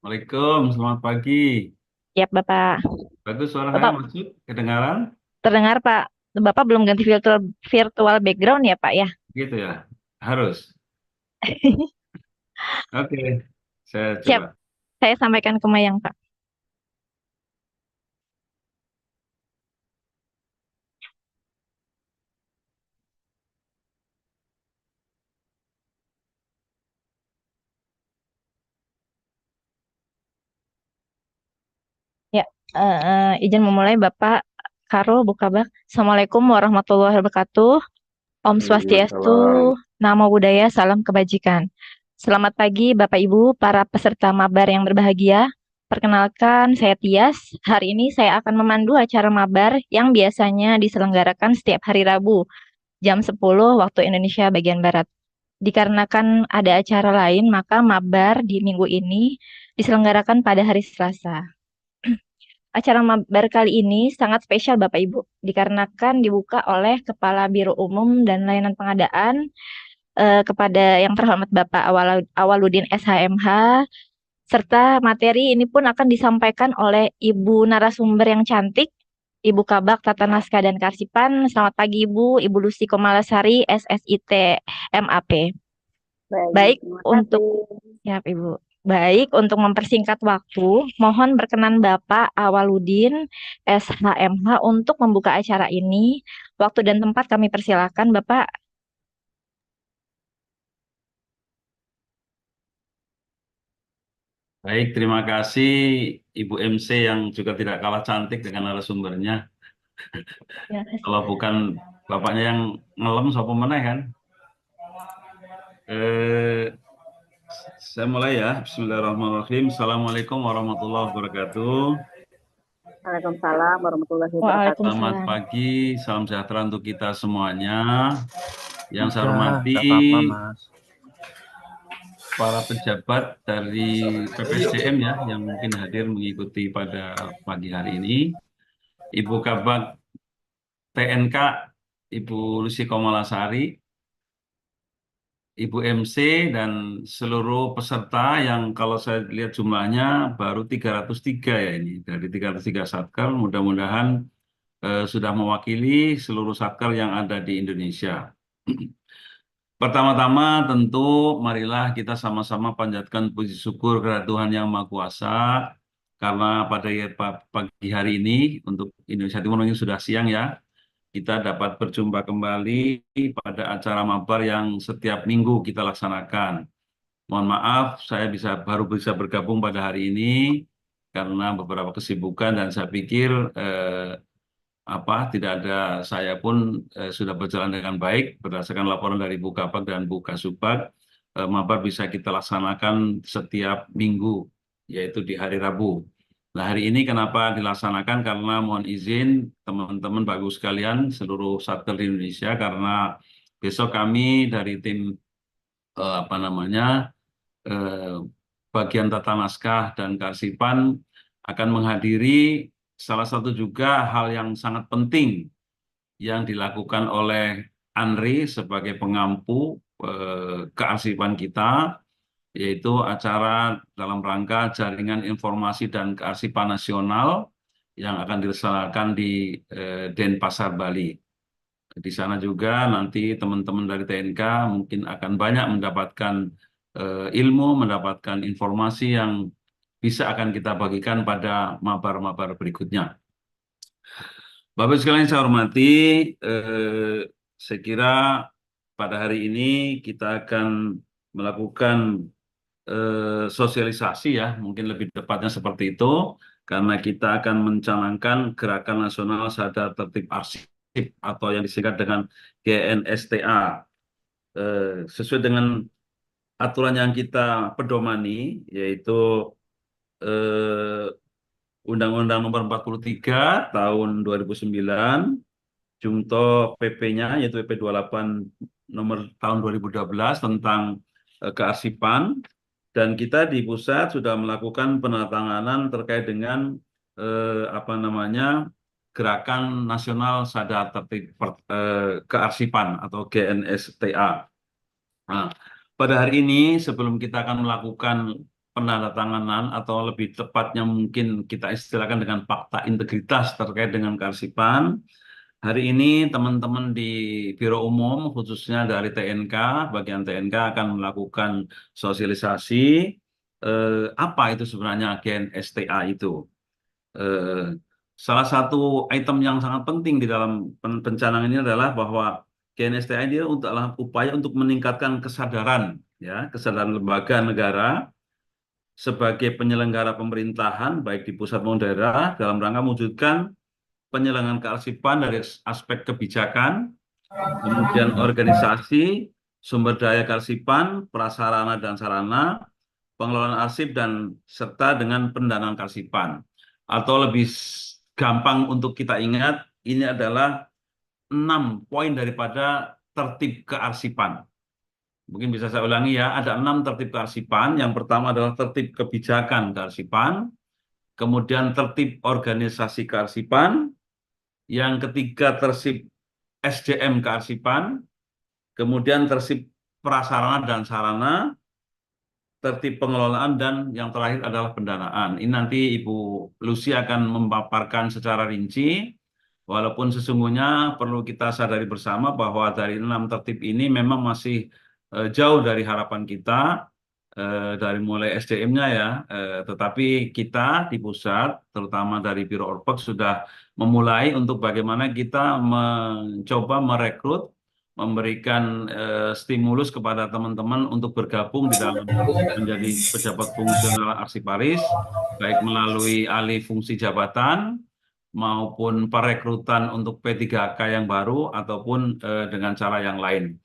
Assalamualaikum, selamat pagi. Ya, Bapak. Bagus suara saya Bapak masuk, kedengaran? terdengar, Pak. Bapak belum ganti virtual background ya, Pak ya? Gitu ya, harus. Oke, saya Siap, coba. saya sampaikan ke Mayang, Pak. Ya, izin memulai, Bapak. Karul Bukabak. Assalamualaikum warahmatullahi wabarakatuh. Om Swastiastu, Waalaikumsalam. Namo Buddhaya, Salam Kebajikan. Selamat pagi, Bapak Ibu, para peserta mabar yang berbahagia. Perkenalkan, saya Tias. Hari ini saya akan memandu acara mabar yang biasanya diselenggarakan setiap hari Rabu, jam 10 waktu Indonesia bagian Barat. Dikarenakan ada acara lain, maka mabar di minggu ini diselenggarakan pada hari Selasa. Acara mabar kali ini sangat spesial Bapak Ibu, dikarenakan dibuka oleh Kepala Biro Umum dan Layanan Pengadaan kepada yang terhormat Bapak Awaludin SHMH, serta materi ini pun akan disampaikan oleh Ibu narasumber yang cantik, Ibu Kabak Tata Naskah dan Karsipan. Selamat pagi Ibu, Ibu Lucy Komalasari, SSIT MAP. Baik, Baik terima untuk kasih. Ya, Ibu. Baik, untuk mempersingkat waktu, mohon berkenan Bapak Awaludin SHMH untuk membuka acara ini. Waktu dan tempat kami persilakan, Bapak. Baik, terima kasih Ibu MC yang juga tidak kalah cantik dengan narasumbernya. Ya, kasih. Kalau bukan bapaknya yang ngelem, siapa mana kan? Eh, saya mulai ya. Bismillahirrahmanirrahim. Assalamualaikum warahmatullahi wabarakatuh. Waalaikumsalam warahmatullahi wabarakatuh. Selamat Waalaikumsalam. pagi, salam sejahtera untuk kita semuanya. Yang saya Udah, hormati nggak apa-apa, Mas. para pejabat dari PPSDM ya yang mungkin hadir mengikuti pada pagi hari ini. Ibu Kabak TNK, Ibu Lucy Komalasari, Ibu MC, dan seluruh peserta yang kalau saya lihat jumlahnya baru 303 ya ini. Dari 303 Satkal, mudah-mudahan sudah mewakili seluruh Satkal yang ada di Indonesia. Pertama-tama tentu marilah kita sama-sama panjatkan puji syukur kepada Tuhan Yang Maha Kuasa karena pada pagi hari ini untuk Indonesia Timur ini sudah siang ya, kita dapat berjumpa kembali pada acara mabar yang setiap minggu kita laksanakan. Mohon maaf saya baru bisa bergabung pada hari ini karena beberapa kesibukan dan saya pikir tidak ada saya pun sudah berjalan dengan baik berdasarkan laporan dari Bukapag dan Bukasubag. Mabar bisa kita laksanakan setiap minggu yaitu di hari Rabu. Nah, hari ini kenapa dilaksanakan? Karena mohon izin teman-teman bagus sekalian seluruh Satker di Indonesia karena besok kami dari tim apa namanya eh, bagian tata naskah dan kearsipan akan menghadiri salah satu juga hal yang sangat penting yang dilakukan oleh Andri sebagai pengampu kearsipan kita, yaitu acara dalam rangka Jaringan Informasi dan Kearsipan Nasional yang akan dilaksanakan di Denpasar, Bali. Di sana juga nanti teman-teman dari TNK mungkin akan banyak mendapatkan ilmu, mendapatkan informasi yang bisa akan kita bagikan pada mabar-mabar berikutnya. Bapak sekalian saya hormati, saya kira pada hari ini kita akan melakukan sosialisasi ya, mungkin lebih tepatnya seperti itu, karena kita akan mencanangkan Gerakan Nasional Sadar Tertib Arsip atau yang disingkat dengan GNSTA. Sesuai dengan aturan yang kita pedomani, yaitu eh, Undang-Undang Nomor 43 Tahun 2009, Jungto PP-nya yaitu PP 28 Nomor Tahun 2012 tentang kearsipan, dan kita di pusat sudah melakukan penandatanganan terkait dengan Gerakan Nasional Sadar Tertib Kearsipan atau GNSTA. Nah, pada hari ini sebelum kita akan melakukan penandatanganan atau lebih tepatnya mungkin kita istilahkan dengan fakta integritas terkait dengan kearsipan. Hari ini teman-teman di Biro Umum khususnya dari TNK, bagian TNK akan melakukan sosialisasi apa itu sebenarnya Gen STA itu. Eh, Salah satu item yang sangat penting di dalam pencanangan ini adalah bahwa Gen STA dia adalah upaya untuk meningkatkan kesadaran ya, kesadaran lembaga negara sebagai penyelenggara pemerintahan baik di pusat maupun daerah dalam rangka mewujudkan penyelenggaraan kearsipan dari aspek kebijakan, kemudian organisasi, sumber daya kearsipan, prasarana dan sarana, pengelolaan arsip dan serta dengan pendanaan kearsipan. Atau lebih gampang untuk kita ingat, ini adalah 6 poin daripada tertib kearsipan. Mungkin bisa saya ulangi ya, ada 6 tertib kearsipan. Yang pertama adalah tertib kebijakan kearsipan, kemudian tertib organisasi kearsipan, yang ketiga tertib SDM kearsipan, kemudian tertib prasarana dan sarana, tertib pengelolaan, dan yang terakhir adalah pendanaan. Ini nanti Ibu Lucy akan memaparkan secara rinci, walaupun sesungguhnya perlu kita sadari bersama bahwa dari 6 tertib ini memang masih jauh dari harapan kita, dari mulai SDM-nya ya, tetapi kita di pusat, terutama dari Biro Orpek, sudah memulai untuk bagaimana kita mencoba merekrut, memberikan stimulus kepada teman-teman untuk bergabung di dalam menjadi pejabat fungsional arsiparis, baik melalui alih fungsi jabatan maupun perekrutan untuk P3K yang baru ataupun dengan cara yang lain.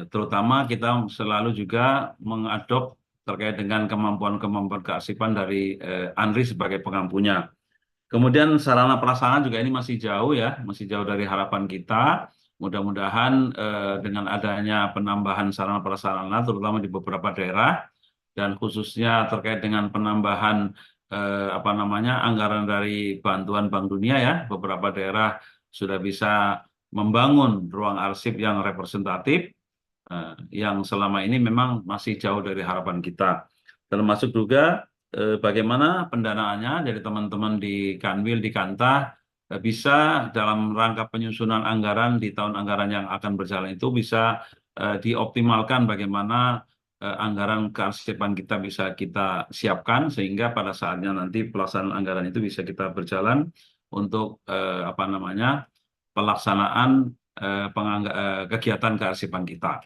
Terutama kita selalu juga mengadop terkait dengan kemampuan-kemampuan kearsipan dari ANRI sebagai pengampunya. Kemudian sarana prasarana juga ini masih jauh ya, masih jauh dari harapan kita. Mudah-mudahan dengan adanya penambahan sarana prasarana, terutama di beberapa daerah, dan khususnya terkait dengan penambahan apa namanya anggaran dari bantuan Bank Dunia ya, beberapa daerah sudah bisa membangun ruang arsip yang representatif, yang selama ini memang masih jauh dari harapan kita. Termasuk juga bagaimana pendanaannya dari teman-teman di Kanwil, di Kantah, bisa dalam rangka penyusunan anggaran di tahun anggaran yang akan berjalan itu bisa dioptimalkan bagaimana anggaran kearsipan kita bisa kita siapkan sehingga pada saatnya nanti pelaksanaan anggaran itu bisa kita berjalan untuk apa namanya pelaksanaan kegiatan kearsipan kita.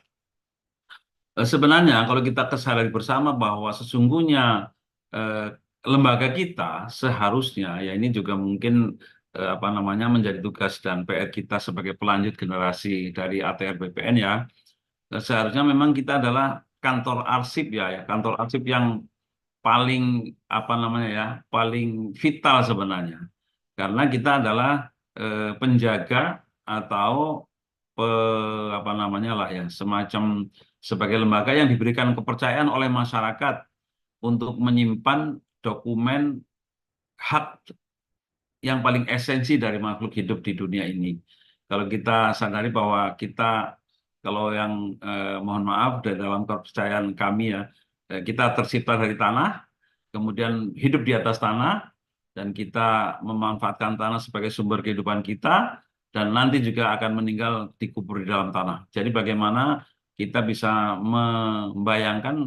Sebenarnya kalau kita kesadari bersama bahwa sesungguhnya eh, lembaga kita seharusnya ya ini juga mungkin apa namanya menjadi tugas dan PR kita sebagai pelanjut generasi dari ATR BPN ya. Seharusnya memang kita adalah kantor arsip ya, kantor arsip yang paling apa namanya ya, paling vital sebenarnya. Karena kita adalah penjaga atau apa namanya lah ya, semacam sebagai lembaga yang diberikan kepercayaan oleh masyarakat untuk menyimpan dokumen hak yang paling esensi dari makhluk hidup di dunia ini. Kalau kita sadari bahwa kita, kalau yang mohon maaf dari dalam kepercayaan kami ya, kita tercipta dari tanah, kemudian hidup di atas tanah, dan kita memanfaatkan tanah sebagai sumber kehidupan kita, dan nanti juga akan meninggal dikubur di dalam tanah. Jadi bagaimana kita bisa membayangkan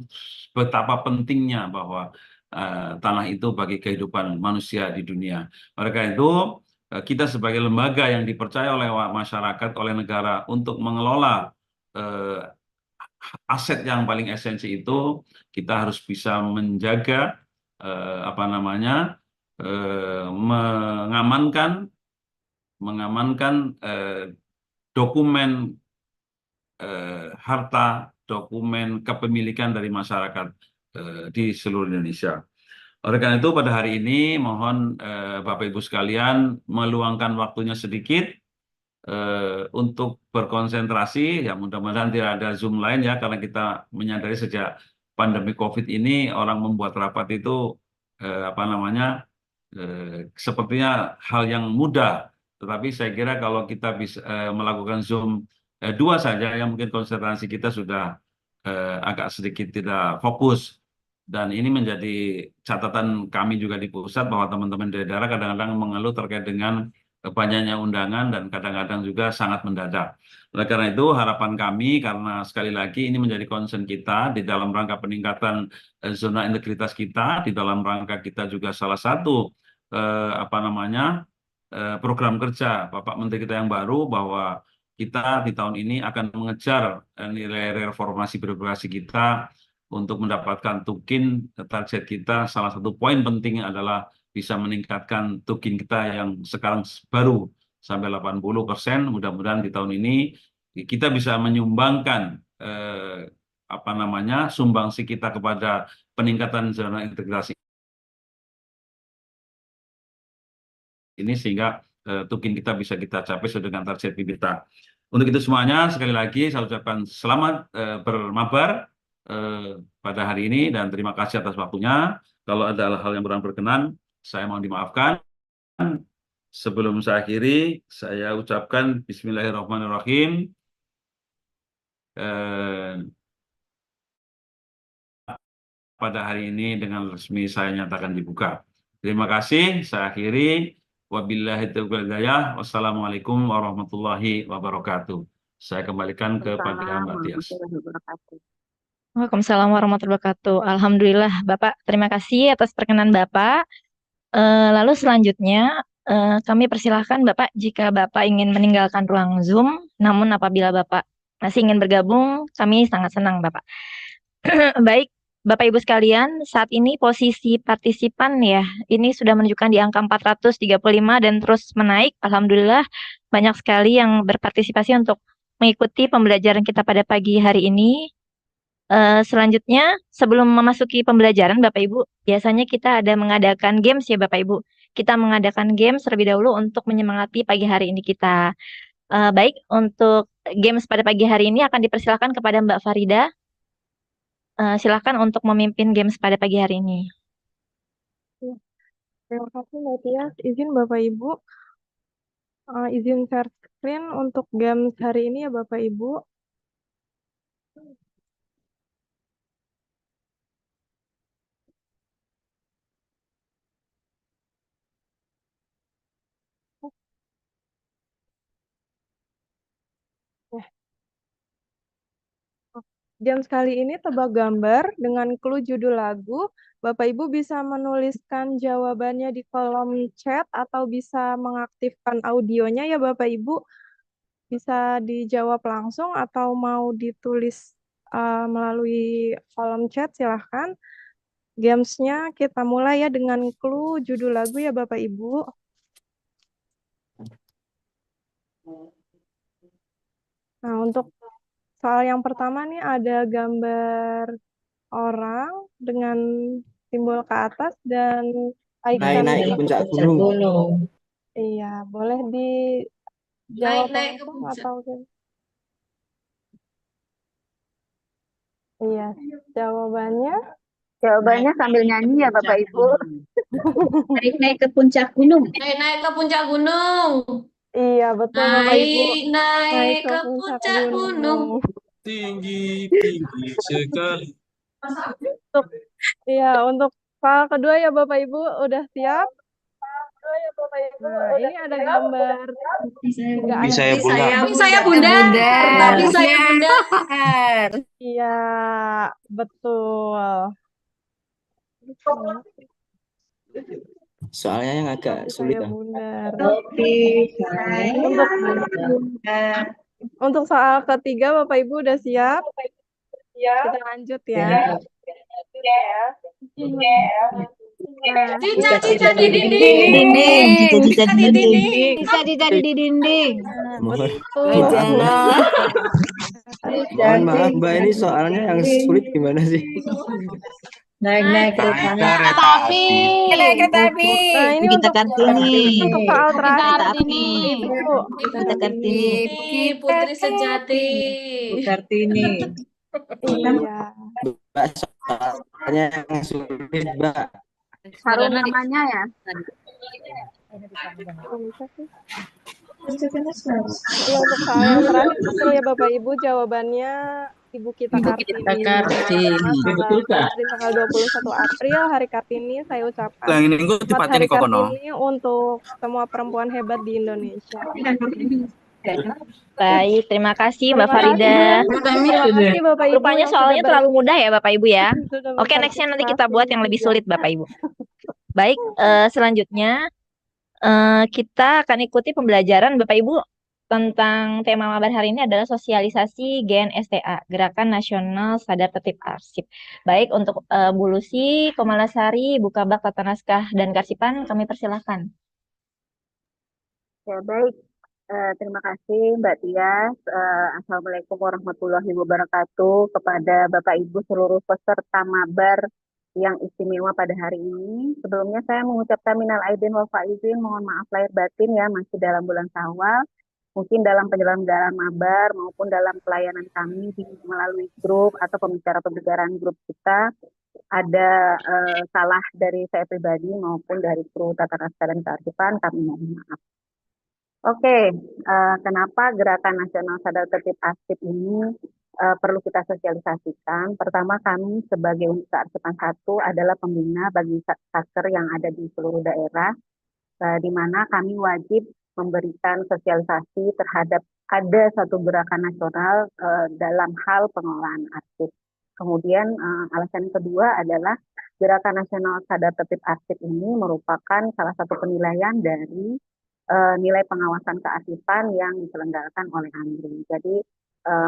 betapa pentingnya bahwa tanah itu bagi kehidupan manusia di dunia. Oleh karena itu, kita sebagai lembaga yang dipercaya oleh masyarakat, oleh negara untuk mengelola eh, aset yang paling esensi itu, kita harus bisa menjaga apa namanya mengamankan dokumen harta, dokumen kepemilikan dari masyarakat di seluruh Indonesia. Oleh karena itu pada hari ini mohon Bapak Ibu sekalian meluangkan waktunya sedikit untuk berkonsentrasi, ya mudah-mudahan tidak ada Zoom lain ya, karena kita menyadari sejak pandemi COVID ini orang membuat rapat itu apa namanya sepertinya hal yang mudah, tetapi saya kira kalau kita bisa melakukan Zoom dua saja, yang mungkin konsentrasi kita sudah agak sedikit tidak fokus. Dan ini menjadi catatan kami juga di pusat bahwa teman-teman di daerah kadang-kadang mengeluh terkait dengan banyaknya undangan dan kadang-kadang juga sangat mendadak. Oleh karena itu harapan kami karena sekali lagi ini menjadi concern kita di dalam rangka peningkatan zona integritas kita, di dalam rangka kita juga salah satu program kerja Bapak Menteri kita yang baru bahwa kita di tahun ini akan mengejar nilai reformasi birokrasi kita untuk mendapatkan tukin. Target kita salah satu poin penting adalah bisa meningkatkan tukin kita yang sekarang baru sampai 80%. Mudah-mudahan di tahun ini kita bisa menyumbangkan sumbangsi kita kepada peningkatan zona integrasi ini sehingga tukin kita bisa kita capai sesuai dengan target kita. Untuk itu semuanya sekali lagi saya ucapkan selamat bermabar pada hari ini dan terima kasih atas waktunya. Kalau ada hal-hal yang kurang berkenan, saya mohon dimaafkan. Sebelum saya akhiri, saya ucapkan Bismillahirrahmanirrahim. Pada hari ini dengan resmi saya nyatakan dibuka. Terima kasih. Saya akhiri. Wabillahi taufiq wal hidayah. Wassalamualaikum warahmatullahi wabarakatuh. Saya kembalikan kepada Mbak Tias. Waalaikumsalam warahmatullahi wabarakatuh. Alhamdulillah, Bapak. Terima kasih atas perkenan Bapak. Lalu selanjutnya, kami persilahkan Bapak jika Bapak ingin meninggalkan ruang Zoom, namun apabila Bapak masih ingin bergabung, kami sangat senang, Bapak. Baik, Bapak Ibu sekalian, saat ini posisi partisipan ya, ini sudah menunjukkan di angka 435 dan terus menaik. Alhamdulillah, banyak sekali yang berpartisipasi untuk mengikuti pembelajaran kita pada pagi hari ini. Selanjutnya, sebelum memasuki pembelajaran, Bapak Ibu, biasanya kita ada mengadakan games ya, Bapak Ibu. Kita mengadakan games terlebih dahulu untuk menyemangati pagi hari ini kita. Baik, untuk games pada pagi hari ini akan dipersilakan kepada Mbak Farida. Silakan untuk memimpin games pada pagi hari ini. Terima kasih Mbak Tias. Izin Bapak Ibu, izin share screen untuk games hari ini ya Bapak Ibu. Games kali ini tebak gambar dengan clue judul lagu. Bapak Ibu bisa menuliskan jawabannya di kolom chat atau bisa mengaktifkan audionya ya Bapak Ibu. Bisa dijawab langsung atau mau ditulis melalui kolom chat silahkan. Gamesnya kita mulai ya dengan clue judul lagu ya Bapak Ibu. Nah, untuk soal yang pertama nih ada gambar orang dengan simbol ke atas dan icon Naik ke puncak gunung. Iya, boleh dijawab Naik ke langsung puncak. atau iya, jawabannya Sambil nyanyi ya Bapak Ibu. Naik ke puncak gunung. Naik ke puncak gunung. iya betul Bapak Ibu. Naik ke puncak gunung. Tinggi sekali. Untuk soal kedua ya Bapak Ibu udah siap? Nah, ini ada gambar Bisa ya Bunda. Saya bundar. Tapi saya bundar. Iya, betul. Soalnya yang agak sulit ya. Untuk soal ketiga Bapak Ibu udah siap? Kita lanjut ya. Cita-cita di dinding. Cita-cita di dinding. Cita-cita di dinding. Mohon maaf Mbak, ini soalnya yang sulit gimana sih? Naik kereta api. Naik kereta api. Nah, ini Kita untuk Kartini. soal terakhir. Kartini. Ibu. Kita Kartini. Putri sejati. Kartini. Iya. Mbak, soalnya yang sulit Mbak. Harum namanya ya. Kalau untuk soal yang terakhir betul ya Bapak Ibu, jawabannya Ibu kita Ibu kita Kartini. Kartini. Tanggal di tanggal 21 April hari Kartini saya ucapkan Lang ini gue selamat tipatin Hari kok kono. Kartini untuk semua perempuan hebat di Indonesia. Baik, terima kasih Mbak Terima kasih Farida. Bu. Terima kasih Bapak Ibu Rupanya yang soalnya sudah terlalu mudah ya Bapak Ibu ya. sudah Oke, nextnya nanti kita buat yang lebih berpartisipasi sulit Bapak Ibu. Baik, selanjutnya kita akan ikuti pembelajaran Bapak Ibu tentang tema mabar hari ini adalah sosialisasi GNSTA, Gerakan Nasional Sadar Tertib Arsip. Baik, untuk Bu Lucy, Komalasari, Bu Kabak, Tata Naskah, dan Karsipan, kami persilahkan. Ya, baik. Terima kasih Mbak Tias. Assalamualaikum warahmatullahi wabarakatuh kepada Bapak Ibu seluruh peserta mabar yang istimewa pada hari ini. Sebelumnya saya mengucapkan minal aidin wal faizin, mohon maaf lahir batin ya, masih dalam bulan Syawal. Mungkin dalam penyelenggaraan mabar maupun dalam pelayanan kami melalui grup atau pembicaraan grup kita ada salah dari saya pribadi maupun dari kru Tata Naskah dan Kearsipan, kami mohon maaf. Oke, kenapa Gerakan Nasional Sadar Tertib Arsip ini perlu kita sosialisasikan? Pertama, kami sebagai unit kearsipan 1 adalah pembina bagi satker yang ada di seluruh daerah, di mana kami wajib memberikan sosialisasi terhadap ada satu gerakan nasional dalam hal pengelolaan arsip. Kemudian alasan kedua adalah Gerakan Nasional Sadar Tertib Arsip ini merupakan salah satu penilaian dari nilai pengawasan kearsipan yang diselenggarakan oleh AMRI. Jadi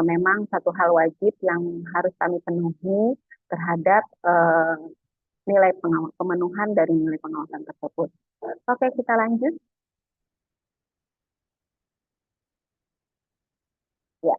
memang satu hal wajib yang harus kami penuhi terhadap pemenuhan dari nilai pengawasan tersebut. Oke, kita lanjut. Ya,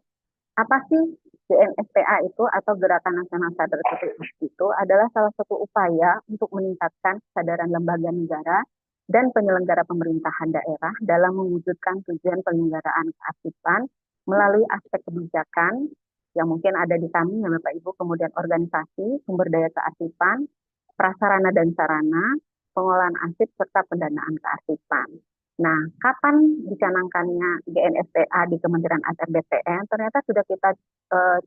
apa sih GNSTA itu atau Gerakan Nasional Sadar Tertib Arsip itu adalah salah satu upaya untuk meningkatkan kesadaran lembaga negara dan penyelenggara pemerintahan daerah dalam mewujudkan tujuan penyelenggaraan kearsipan melalui aspek kebijakan yang mungkin ada di kami ya Bapak Ibu, kemudian organisasi, sumber daya kearsipan, prasarana dan sarana, pengolahan arsip serta pendanaan kearsipan. Nah, kapan dicanangkannya GNSTA di Kementerian ATR BPN? Ternyata sudah kita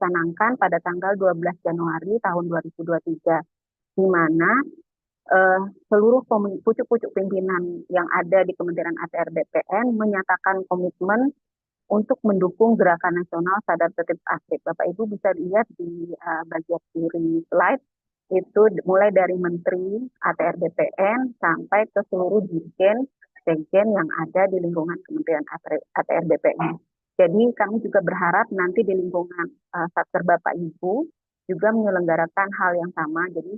canangkan pada tanggal 12 Januari tahun 2023, di mana seluruh pucuk-pucuk pimpinan yang ada di Kementerian ATR BPN menyatakan komitmen untuk mendukung Gerakan Nasional Sadar Tertib Arsip. Bapak Ibu bisa lihat di bagian kiri slide, itu mulai dari Menteri ATR BPN sampai ke seluruh dirjen sekjen yang ada di lingkungan Kementerian ATR BPN. Jadi kami juga berharap nanti di lingkungan Satker Bapak Ibu juga menyelenggarakan hal yang sama. Jadi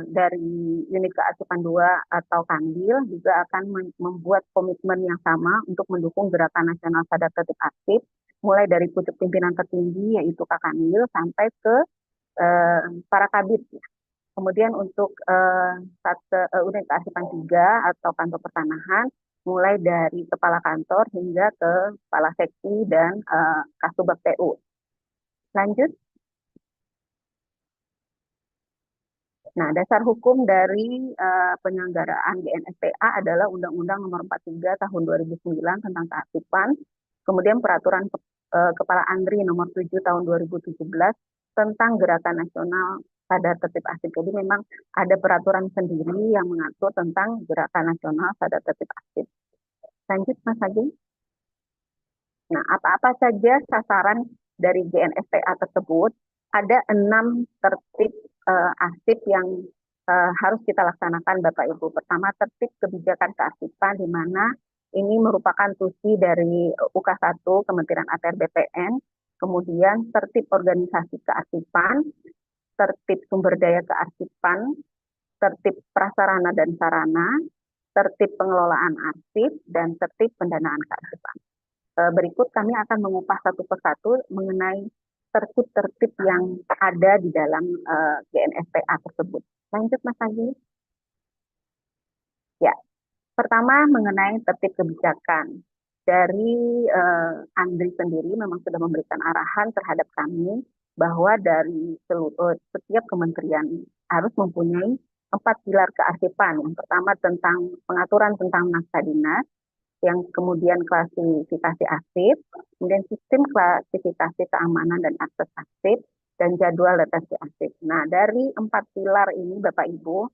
dari unit kearsipan 2 atau Kandil juga akan membuat komitmen yang sama untuk mendukung Gerakan Nasional Sadar Tertib Arsip, mulai dari pucuk pimpinan tertinggi yaitu Kak Kandil sampai ke para kabit. Kemudian untuk unit kearsipan 3 atau kantor pertanahan, mulai dari kepala kantor hingga ke kepala seksi dan Kasubag TU. Lanjut. Nah, dasar hukum dari penyelenggaraan GNSTA adalah Undang-Undang Nomor 43 Tahun 2009 tentang kearsipan, kemudian Peraturan Kepala ANDRI Nomor 7 Tahun 2017 tentang Gerakan Nasional Sadar Tertib Arsip. Jadi memang ada peraturan sendiri yang mengatur tentang Gerakan Nasional Sadar Tertib Arsip. Lanjut, Mas Ageng. Nah, apa-apa saja sasaran dari GNSTA tersebut? Ada 6 tertib arsip yang harus kita laksanakan Bapak Ibu. Pertama, tertib kebijakan kearsipan, di mana ini merupakan tusi dari UK1 Kementerian ATR BPN, kemudian tertib organisasi kearsipan, tertib sumber daya kearsipan, tertib prasarana dan sarana, tertib pengelolaan arsip, dan tertib pendanaan kearsipan. Berikut kami akan mengupas satu persatu mengenai tertib-tertib yang ada di dalam GNSTA tersebut. Lanjut, Mas Agi. Ya, pertama mengenai tertib kebijakan. Dari ANDRI sendiri memang sudah memberikan arahan terhadap kami bahwa dari setiap kementerian harus mempunyai 4 pilar kearsipan. Yang pertama tentang pengaturan tentang naskah dinas, yang kemudian klasifikasi arsip, kemudian sistem klasifikasi keamanan dan akses arsip, dan jadwal deteksi arsip. Nah, dari 4 pilar ini Bapak Ibu,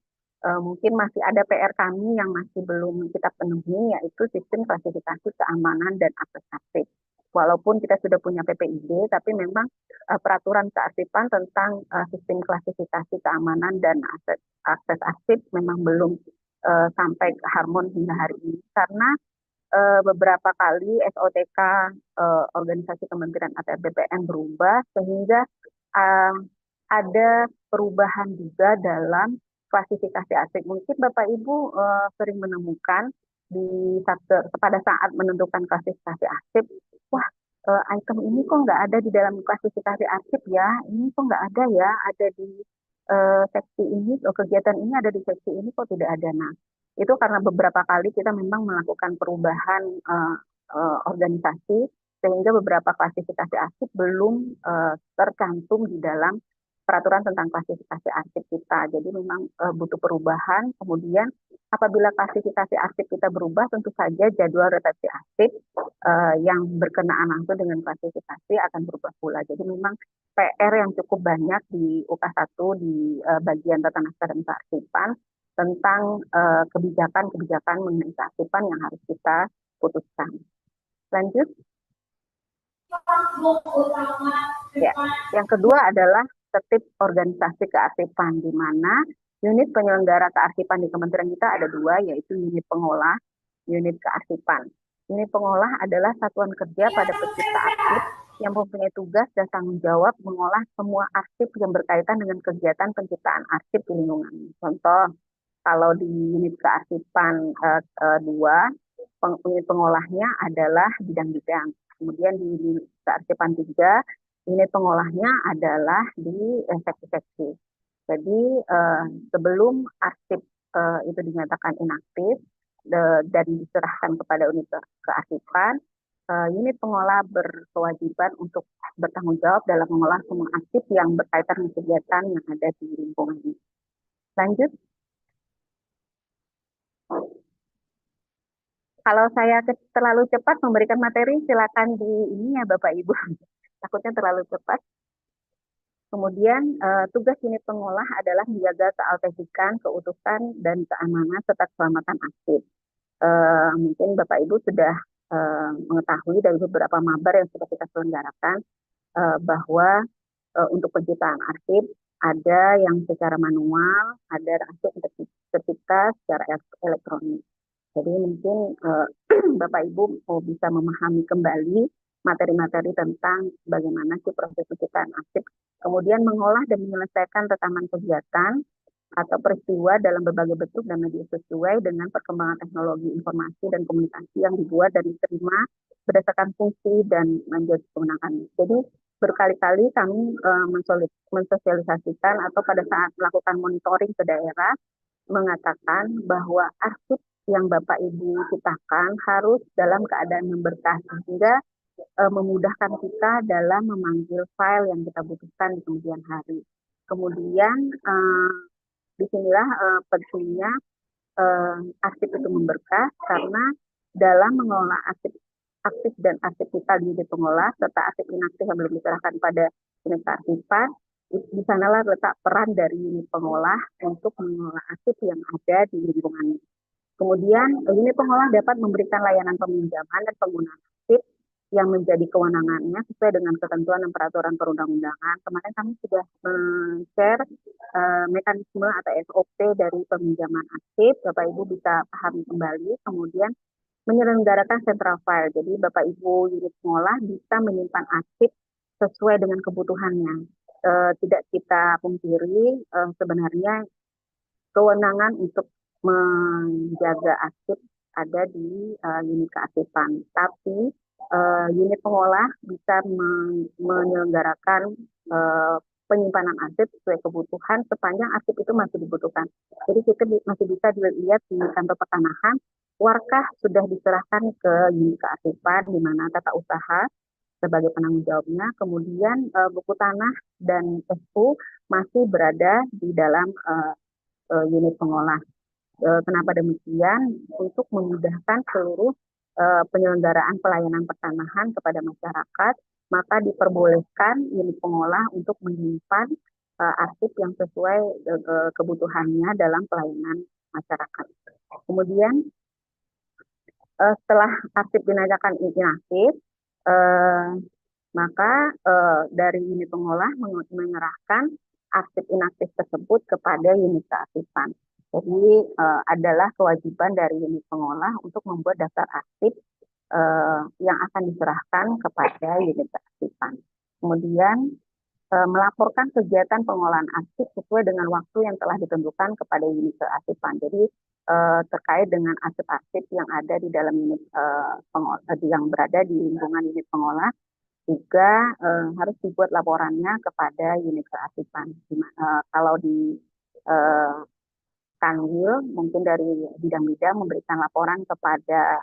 mungkin masih ada PR kami yang masih belum kita penuhi, yaitu sistem klasifikasi keamanan dan akses arsip. Walaupun kita sudah punya PPID, tapi memang peraturan kearsipan tentang sistem klasifikasi keamanan dan akses arsip memang belum sampai harmon hingga hari ini, karena beberapa kali SOTK organisasi kementerian atau BPN berubah, sehingga ada perubahan juga dalam klasifikasi arsip. Mungkin Bapak Ibu sering menemukan pada saat menentukan klasifikasi arsip, wah, item ini kok nggak ada di dalam klasifikasi arsip ya, ini kok nggak ada ya, ada di seksi ini, kegiatan ini ada di seksi ini kok tidak ada. Nah, itu karena beberapa kali kita memang melakukan perubahan organisasi, sehingga beberapa klasifikasi arsip belum tercantum di dalam peraturan tentang klasifikasi arsip kita. Jadi memang butuh perubahan. Kemudian apabila klasifikasi arsip kita berubah, tentu saja jadwal deteksi arsip yang berkenaan langsung dengan klasifikasi akan berubah pula. Jadi memang PR yang cukup banyak di UK1 di bagian tata naskah dan kearsipan tentang kebijakan-kebijakan mengenai kearsipan yang harus kita putuskan. Lanjut. Ya, yang kedua adalah tertib organisasi kearsipan, di mana unit penyelenggara kearsipan di kementerian kita ada 2, yaitu unit pengolah, unit kearsipan. Unit pengolah adalah satuan kerja pada pencipta arsip yang mempunyai tugas dan tanggung jawab mengolah semua arsip yang berkaitan dengan kegiatan penciptaan arsip di lingkungan. Contoh, kalau di unit kearsipan 2, unit pengolahnya adalah bidang-bidang. Kemudian di unit kearsipan 3, unit pengolahnya adalah di seksi-seksi. Jadi sebelum arsip itu dinyatakan inaktif dan diserahkan kepada unit kearsipan, unit pengolah berkewajiban untuk bertanggung jawab dalam mengolah semua arsip yang berkaitan dengan kegiatan yang ada di lingkungan ini. Lanjut. Kalau saya terlalu cepat memberikan materi, silakan di ini ya Bapak Ibu. Takutnya terlalu cepat. Kemudian tugas unit pengolah adalah menjaga keautentikan, keutuhan, dan keamanan serta keselamatan arsip. Mungkin Bapak Ibu sudah mengetahui dari beberapa mabar yang sudah kita selenggarakan bahwa untuk penciptaan arsip ada yang secara manual, ada arsip tercipta secara elektronik. Jadi mungkin Bapak Ibu mau bisa memahami kembali materi-materi tentang bagaimana sih proses penciptaan arsip, kemudian mengolah dan menyelesaikan rekaman kegiatan atau peristiwa dalam berbagai bentuk dan media sesuai dengan perkembangan teknologi informasi dan komunikasi yang dibuat dan diterima berdasarkan fungsi dan menjadi kewenangan. Jadi berkali-kali kami mensosialisasikan atau pada saat melakukan monitoring ke daerah mengatakan bahwa arsip yang Bapak Ibu ciptakan harus dalam keadaan memberkah, sehingga memudahkan kita dalam memanggil file yang kita butuhkan di kemudian hari. Kemudian disinilah pentingnya arsip itu memberkah, karena dalam mengelola arsip aktif dan arsip kita di unit pengolah serta arsip inaktif yang belum diserahkan pada unit kearsipan, di sanalah letak peran dari unit pengolah untuk mengelola arsip yang ada di lingkungannya. Kemudian unit pengolah dapat memberikan layanan peminjaman dan penggunaan arsip yang menjadi kewenangannya sesuai dengan ketentuan dan peraturan perundang-undangan. Kemarin kami sudah share mekanisme atau SOP dari peminjaman arsip. Bapak Ibu bisa pahami kembali. Kemudian menyelenggarakan central file. Jadi Bapak Ibu unit pengolah bisa menyimpan arsip sesuai dengan kebutuhannya. Tidak kita pungkiri, sebenarnya kewenangan untuk menjaga arsip ada di unit kearsipan. Tapi unit pengolah bisa menyelenggarakan penyimpanan arsip sesuai kebutuhan sepanjang arsip itu masih dibutuhkan. Jadi kita masih bisa dilihat di kantor pertanahan, warkah sudah diserahkan ke unit kearsipan di mana tata usaha sebagai penanggung jawabnya, kemudian buku tanah dan SU masih berada di dalam unit pengolah. Kenapa demikian? Untuk memudahkan seluruh penyelenggaraan pelayanan pertanahan kepada masyarakat, maka diperbolehkan unit pengolah untuk menyimpan arsip yang sesuai kebutuhannya dalam pelayanan masyarakat. Kemudian setelah arsip dinyatakan inaktif, maka dari unit pengolah menyerahkan arsip inaktif tersebut kepada unit kearsipan. Jadi adalah kewajiban dari unit pengolah untuk membuat daftar arsip yang akan diserahkan kepada unit kearsipan. Kemudian melaporkan kegiatan pengolahan arsip sesuai dengan waktu yang telah ditentukan kepada unit kearsipan. Jadi terkait dengan arsip-arsip yang ada di dalam unit yang berada di lingkungan unit pengolah juga harus dibuat laporannya kepada unit kearsipan. Kalau di Kanwil, mungkin dari bidang-bidang memberikan laporan kepada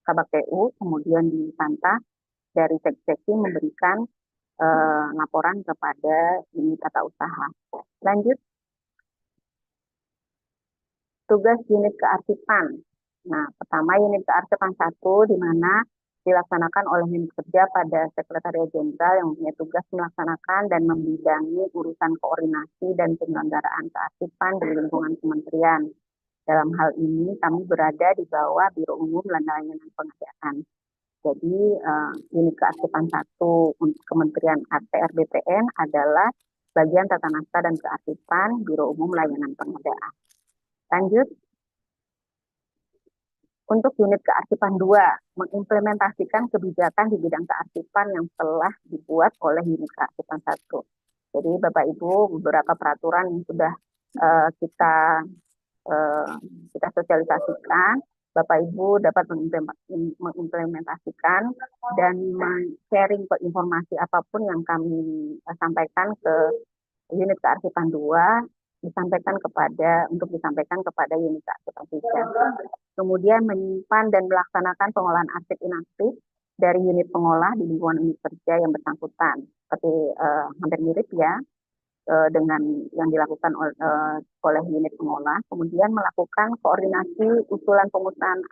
Kabak TU, kemudian di Santa dari seksi memberikan laporan kepada unit tata usaha. Lanjut, tugas unit kearsipan. Nah, pertama unit kearsipan 1 di mana dilaksanakan oleh unit kerja pada Sekretariat Jenderal yang mempunyai tugas melaksanakan dan membidangi urusan koordinasi dan penyelenggaraan kearsipan di lingkungan kementerian. Dalam hal ini kami berada di bawah Biro Umum Layanan Pengadaan. Jadi unit kearsipan 1 untuk Kementerian ATR BPN adalah bagian tata naskah dan kearsipan Biro Umum Layanan Pengadaan. Lanjut. Untuk unit kearsipan 2, mengimplementasikan kebijakan di bidang kearsipan yang telah dibuat oleh unit kearsipan 1. Jadi Bapak Ibu, beberapa peraturan yang sudah kita sosialisasikan, Bapak Ibu dapat mengimplementasikan dan sharing informasi apapun yang kami sampaikan ke unit kearsipan 2 disampaikan kepada unit kearsipan 3. Kemudian menyimpan dan melaksanakan pengolahan arsip inaktif dari unit pengolah di lingkungan unit kerja yang bersangkutan. Seperti hampir mirip ya dengan yang dilakukan oleh unit pengolah. Kemudian melakukan koordinasi usulan pemusnahan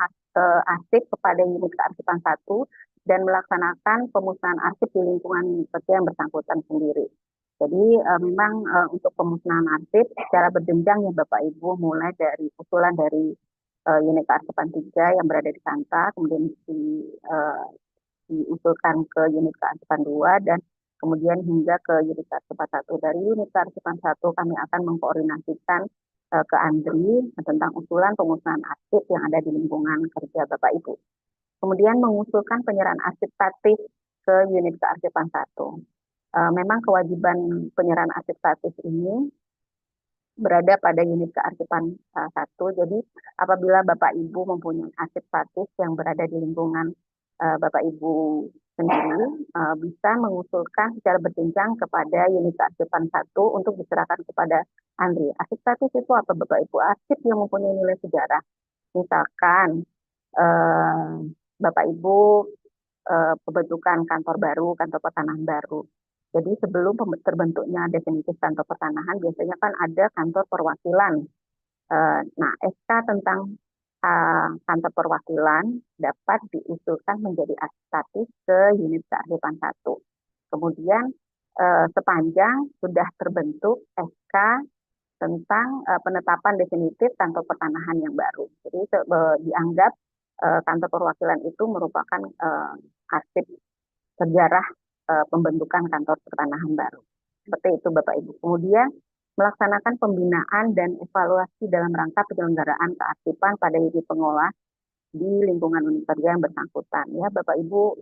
arsip kepada unit kearsipan 1 dan melaksanakan pemusnahan arsip di lingkungan unit kerja yang bersangkutan sendiri. Jadi memang untuk pemusnahan arsip secara berjenjang ya Bapak Ibu, mulai dari usulan dari unit kearsipan 3 yang berada di Santa, kemudian diusulkan ke unit kearsipan 2 dan kemudian hingga ke unit kearsipan 1. Dari unit kearsipan 1 kami akan mengkoordinasikan ke Andri tentang usulan pemusnahan arsip yang ada di lingkungan kerja Bapak Ibu. Kemudian mengusulkan penyerahan arsip statis ke unit kearsipan 1. Memang kewajiban penyerahan arsip statis ini berada pada unit kearsipan 1. Jadi apabila Bapak Ibu mempunyai arsip statis yang berada di lingkungan Bapak Ibu sendiri, bisa mengusulkan secara berjenjang kepada unit kearsipan 1 untuk diserahkan kepada Andri. Arsip statis itu apa Bapak Ibu? Arsip yang mempunyai nilai sejarah. Misalkan Bapak Ibu pembentukan kantor baru, kantor pertanahan baru. Jadi sebelum terbentuknya definitif kantor pertanahan, biasanya kan ada kantor perwakilan. Nah, SK tentang kantor perwakilan dapat diusulkan menjadi arsip statis ke unit kearsipan 1. Kemudian sepanjang sudah terbentuk SK tentang penetapan definitif kantor pertanahan yang baru. Jadi dianggap kantor perwakilan itu merupakan arsip sejarah pembentukan kantor pertanahan baru. Seperti itu Bapak Ibu. Kemudian melaksanakan pembinaan dan evaluasi dalam rangka penyelenggaraan kearsipan pada unit pengolah di lingkungan unit kerja yang bersangkutan. Ya Bapak Ibu,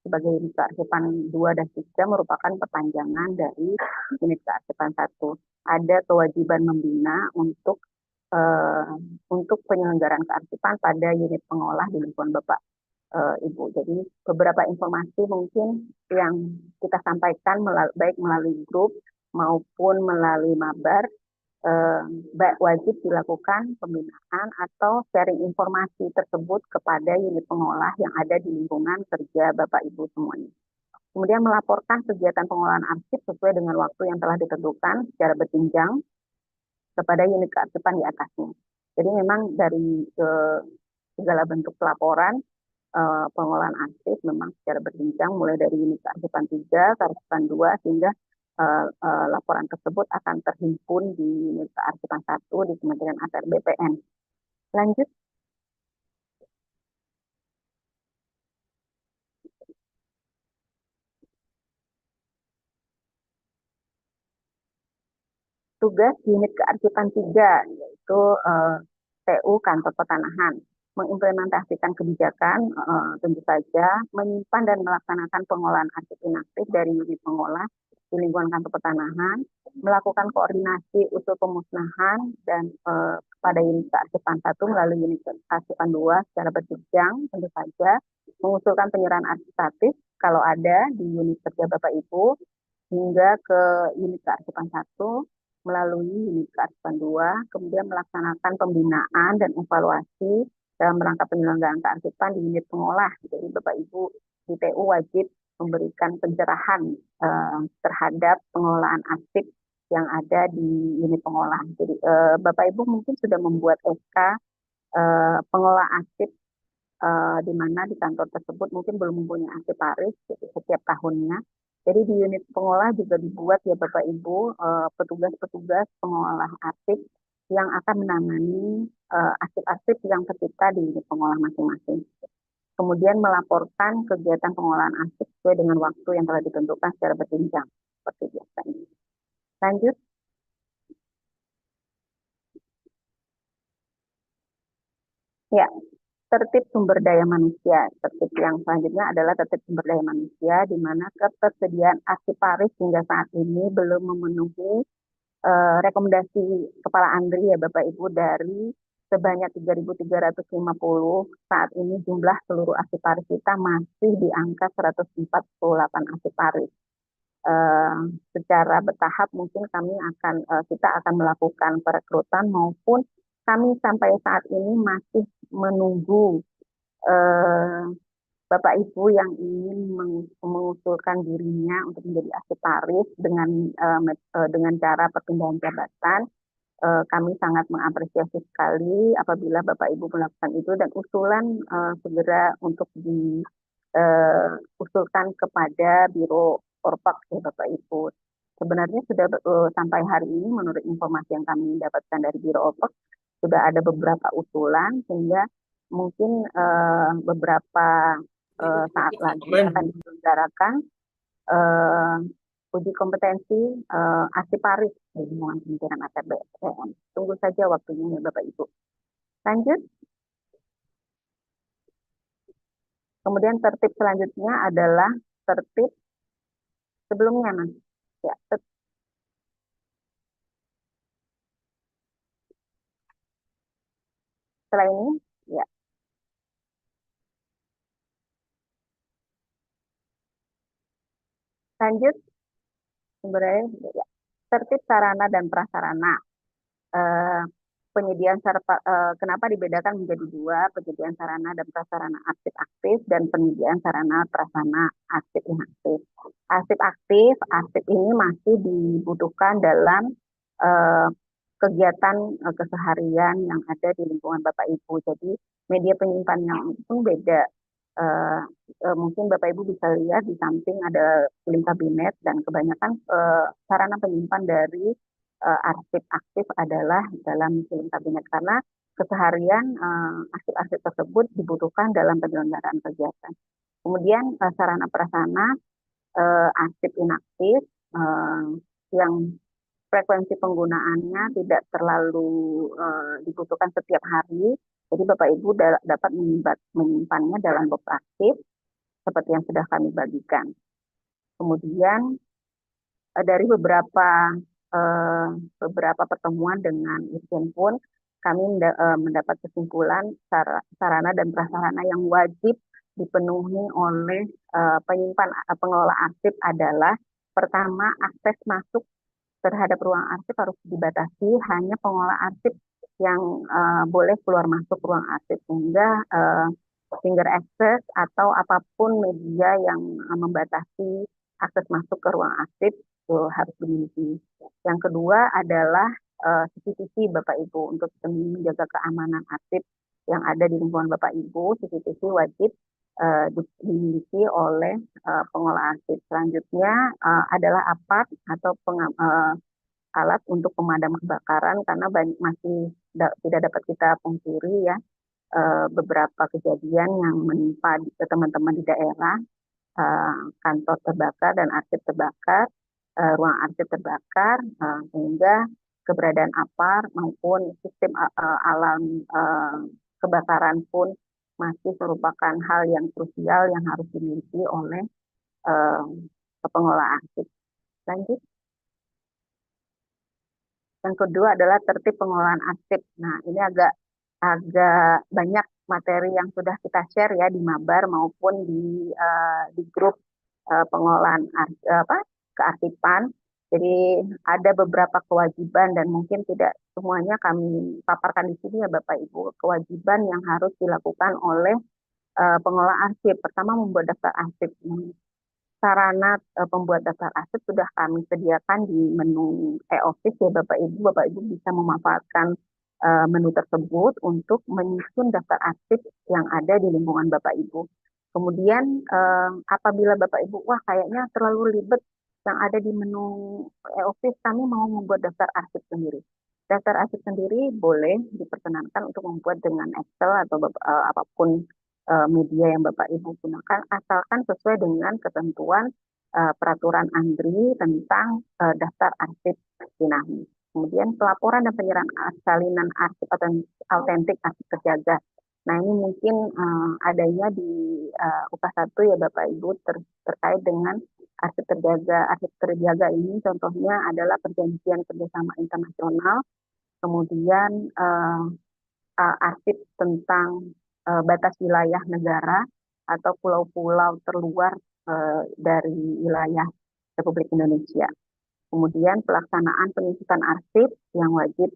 sebagai unit kearsipan 2 dan 3 merupakan perpanjangan dari unit kearsipan 1. Ada kewajiban membina untuk penyelenggaraan kearsipan pada unit pengolah di lingkungan Bapak Ibu. Jadi beberapa informasi mungkin yang kita sampaikan baik melalui grup maupun melalui mabar, wajib dilakukan pembinaan atau sharing informasi tersebut kepada unit pengolah yang ada di lingkungan kerja Bapak Ibu semuanya. Kemudian melaporkan kegiatan pengolahan arsip sesuai dengan waktu yang telah ditentukan secara berjenjang kepada unit kearsipan di atasnya. Jadi memang dari segala bentuk pelaporan pengolahan arsip memang secara berjenjang mulai dari unit kearsipan 3, kearsipan 2 sehingga laporan tersebut akan terhimpun di unit kearsipan 1 di Kementerian ATR BPN. Lanjut. Tugas unit kearsipan 3 yaitu TU Kantor Pertanahan mengimplementasikan kebijakan tentu saja menyimpan dan melaksanakan pengolahan arsip inaktif dari unit pengolah di lingkungan kantor pertanahan, melakukan koordinasi usul pemusnahan dan pada unit kearsipan 1 melalui unit kearsipan 2 secara berjenjang tentu saja, mengusulkan penyerahan arsip kalau ada di unit kerja Bapak Ibu hingga ke unit kearsipan 1 melalui unit kearsipan 2, kemudian melaksanakan pembinaan dan evaluasi dalam rangka penyelenggaraan kearsipan di unit pengolah. Jadi Bapak Ibu di TU wajib memberikan pencerahan terhadap pengelolaan arsip yang ada di unit pengolah. Jadi Bapak Ibu mungkin sudah membuat SK pengelola arsip di mana di kantor tersebut mungkin belum mempunyai arsiparis setiap tahunnya. Jadi di unit pengolah juga dibuat ya Bapak Ibu petugas-petugas pengolah arsip yang akan menangani arsip-arsip yang tercipta di unit pengolah masing-masing. Kemudian melaporkan kegiatan pengolahan arsip sesuai dengan waktu yang telah ditentukan secara berjenjang seperti biasanya. Lanjut. Ya, tertib sumber daya manusia. Tertib yang selanjutnya adalah tertib sumber daya manusia, di mana ketersediaan arsiparis hingga saat ini belum memenuhi rekomendasi Kepala Andri ya Bapak Ibu dari sebanyak 3.350 saat ini jumlah seluruh arsiparis kita masih di angka 148 arsiparis. Secara bertahap mungkin kita akan melakukan perekrutan maupun kami sampai saat ini masih menunggu Bapak Ibu yang ingin mengusulkan dirinya untuk menjadi arsiparis dengan cara perpindahan jabatan. Kami sangat mengapresiasi sekali apabila Bapak Ibu melakukan itu dan usulan segera untuk diusulkan kepada Biro Orpak ya Bapak Ibu. Sebenarnya sudah sampai hari ini menurut informasi yang kami dapatkan dari Biro Orpak sudah ada beberapa usulan sehingga mungkin beberapa saat lagi akan diselenggarakan uji kompetensi arsiparis di lingkungan Kementerian ATR BPN. Tunggu saja waktunya ya Bapak Ibu. Lanjut. Kemudian tertib selanjutnya adalah tertib sebelumnya, Mas. Ya, setelah ini, ya. Lanjut. Sumber daya, ya. Tertib sarana dan prasarana. Kenapa dibedakan menjadi dua, penyediaan sarana dan prasarana arsip aktif dan penyediaan sarana prasarana arsip inaktif. Arsip aktif, arsip ini masih dibutuhkan dalam kegiatan keseharian yang ada di lingkungan Bapak Ibu. Jadi media penyimpanannya pun beda. Mungkin Bapak Ibu bisa lihat di samping ada link kabinet dan kebanyakan sarana penyimpan dari arsip aktif adalah dalam film kabinet karena keseharian arsip-arsip tersebut dibutuhkan dalam penyelenggaraan kegiatan. Kemudian sarana prasarana arsip inaktif yang frekuensi penggunaannya tidak terlalu dibutuhkan setiap hari. Jadi Bapak Ibu dapat menyimpannya dalam box arsip seperti yang sudah kami bagikan. Kemudian dari beberapa pertemuan dengan Irjen pun kami mendapat kesimpulan sarana dan prasarana yang wajib dipenuhi oleh pengelola arsip adalah pertama akses masuk terhadap ruang arsip harus dibatasi, hanya pengelola arsip yang boleh keluar masuk ruang arsip sehingga finger access atau apapun media yang membatasi akses masuk ke ruang arsip itu harus dimiliki. Yang kedua adalah CCTV Bapak Ibu untuk menjaga keamanan arsip yang ada di lingkungan Bapak Ibu. CCTV wajib dimiliki oleh pengelola arsip. Selanjutnya adalah apart atau alat untuk pemadam kebakaran, karena masih tidak dapat kita pungkiri ya, beberapa kejadian yang menimpa teman-teman di daerah, kantor terbakar dan arsip terbakar, ruang arsip terbakar, sehingga keberadaan APAR maupun sistem alarm kebakaran pun masih merupakan hal yang krusial yang harus dimiliki oleh pengelola arsip. Lanjut. Yang kedua adalah tertib pengelolaan arsip. Nah, ini agak banyak materi yang sudah kita share ya di Mabar maupun di grup pengelolaan kearsipan. Jadi ada beberapa kewajiban dan mungkin tidak semuanya kami paparkan di sini ya Bapak Ibu. Kewajiban yang harus dilakukan oleh pengelola arsip. Pertama, membuat daftar arsip. Sarana pembuat daftar arsip sudah kami sediakan di menu e-office ya Bapak Ibu. Bapak Ibu bisa memanfaatkan menu tersebut untuk menyusun daftar arsip yang ada di lingkungan Bapak Ibu. Kemudian apabila Bapak Ibu, wah kayaknya terlalu ribet yang ada di menu e-office, kami mau membuat daftar arsip sendiri. Daftar arsip sendiri boleh diperkenankan untuk membuat dengan Excel atau apapun media yang Bapak Ibu gunakan, asalkan sesuai dengan ketentuan peraturan ANDRI tentang daftar arsip Cimahi. Kemudian pelaporan dan penyerahan salinan arsip autentik arsip terjaga. Nah, ini mungkin adanya di UKA 1 ya Bapak Ibu terkait dengan arsip terjaga. Arsip terjaga ini contohnya adalah perjanjian kerjasama internasional, kemudian arsip tentang batas wilayah negara atau pulau-pulau terluar dari wilayah Republik Indonesia. Kemudian pelaksanaan penyusutan arsip yang wajib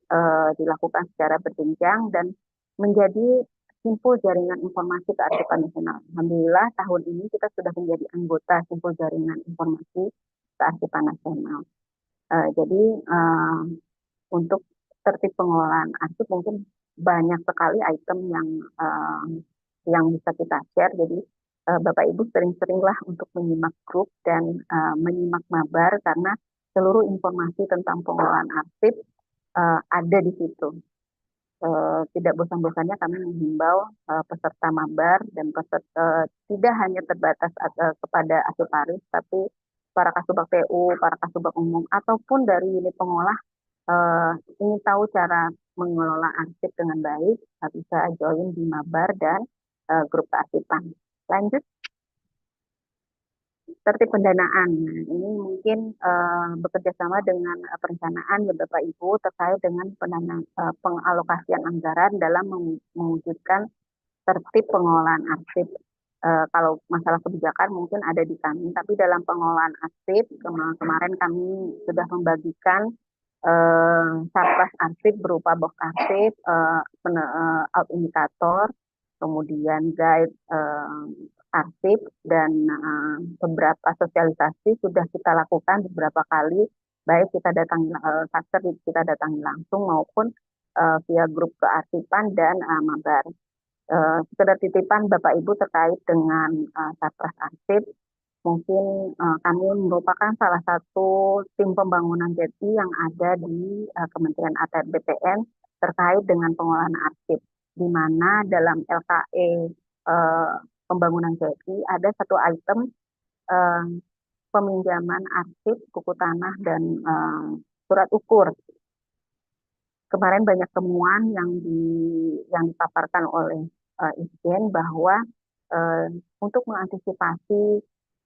dilakukan secara berjenjang dan menjadi simpul jaringan informasi kearsipan nasional. Alhamdulillah tahun ini kita sudah menjadi anggota simpul jaringan informasi kearsipan nasional. Jadi untuk tertib pengelolaan arsip mungkin banyak sekali item yang bisa kita share. Jadi Bapak Ibu sering-seringlah untuk menyimak grup dan menyimak Mabar, karena seluruh informasi tentang pengelolaan arsip ada di situ. Tidak bosan-bosannya kami menghimbau peserta Mabar dan tidak hanya terbatas kepada Arsiparis, tapi para Kasubag PU, para Kasubag Umum, ataupun dari unit pengolah ingin tahu cara mengelola arsip dengan baik, bisa join di Mabar dan grup kearsipan. Lanjut. Tertib pendanaan. Nah, ini mungkin bekerja sama dengan perencanaan ya Bapak Ibu terkait dengan pengalokasian anggaran dalam mewujudkan tertib pengelolaan arsip. Kalau masalah kebijakan mungkin ada di kami, tapi dalam pengelolaan arsip kemarin kami sudah membagikan Satgas arsip berupa box arsip, out indikator, kemudian guide arsip, dan beberapa sosialisasi sudah kita lakukan beberapa kali, baik kita datang kita datangi langsung maupun via grup kearsipan dan Mabar. Sekedar titipan Bapak Ibu terkait dengan Satgas arsip. Mungkin kami merupakan salah satu tim pembangunan JETI yang ada di Kementerian ATR BPN terkait dengan pengelolaan arsip, di mana dalam LKE pembangunan JETI ada satu item peminjaman arsip, buku tanah, dan surat ukur. Kemarin banyak temuan yang dipaparkan oleh Irjen bahwa untuk mengantisipasi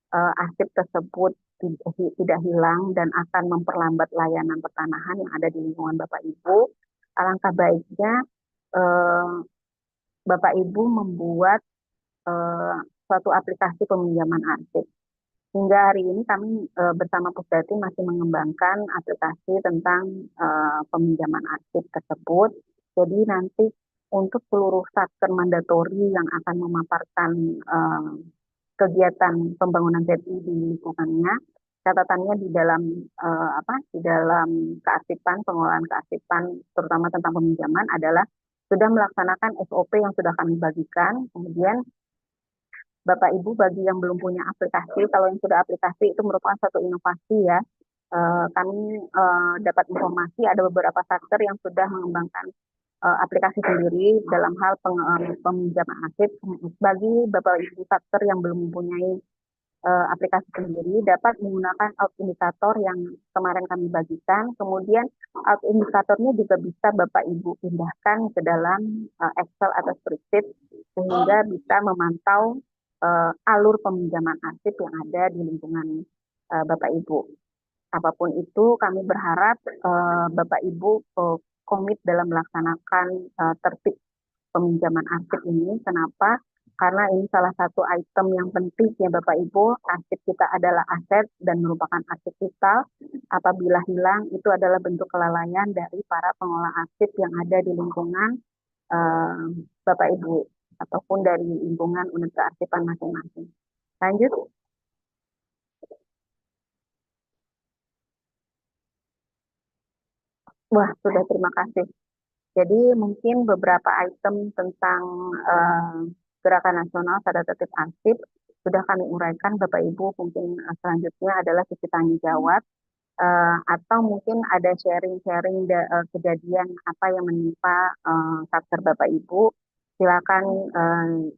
arsip tersebut tidak hilang dan akan memperlambat layanan pertanahan yang ada di lingkungan Bapak Ibu, alangkah baiknya Bapak Ibu membuat suatu aplikasi peminjaman arsip. Hingga hari ini kami bersama Pusdati masih mengembangkan aplikasi tentang peminjaman arsip tersebut. Jadi nanti untuk seluruh satker mandatori yang akan memaparkan kegiatan pembangunan JETI di lingkungannya, catatannya di dalam di dalam kearsipan, pengelolaan kearsipan terutama tentang peminjaman adalah sudah melaksanakan SOP yang sudah kami bagikan. Kemudian Bapak Ibu bagi yang belum punya aplikasi, kalau yang sudah aplikasi itu merupakan satu inovasi ya. Kami dapat informasi ada beberapa faktor yang sudah mengembangkan aplikasi sendiri dalam hal peminjaman aset. Bagi Bapak Ibu faktor yang belum mempunyai aplikasi sendiri dapat menggunakan out indikator yang kemarin kami bagikan. Kemudian out indikatornya juga bisa Bapak Ibu pindahkan ke dalam Excel atau spreadsheet sehingga bisa memantau alur peminjaman aset yang ada di lingkungan Bapak Ibu. Apapun itu, kami berharap Bapak Ibu komit dalam melaksanakan tertib peminjaman aset ini. Kenapa? Karena ini salah satu item yang penting ya Bapak Ibu. Aset kita adalah aset dan merupakan aset vital. Apabila hilang, itu adalah bentuk kelalaian dari para pengelola aset yang ada di lingkungan Bapak Ibu ataupun dari lingkungan unit kearsipan masing-masing. Lanjut. Wah, sudah, terima kasih. Jadi mungkin beberapa item tentang Gerakan Nasional Sadar Tertib Arsip sudah kami uraikan Bapak Ibu. Mungkin selanjutnya adalah sesi tanya jawab atau mungkin ada sharing-sharing kejadian apa yang menimpa Satker Bapak Ibu. Silakan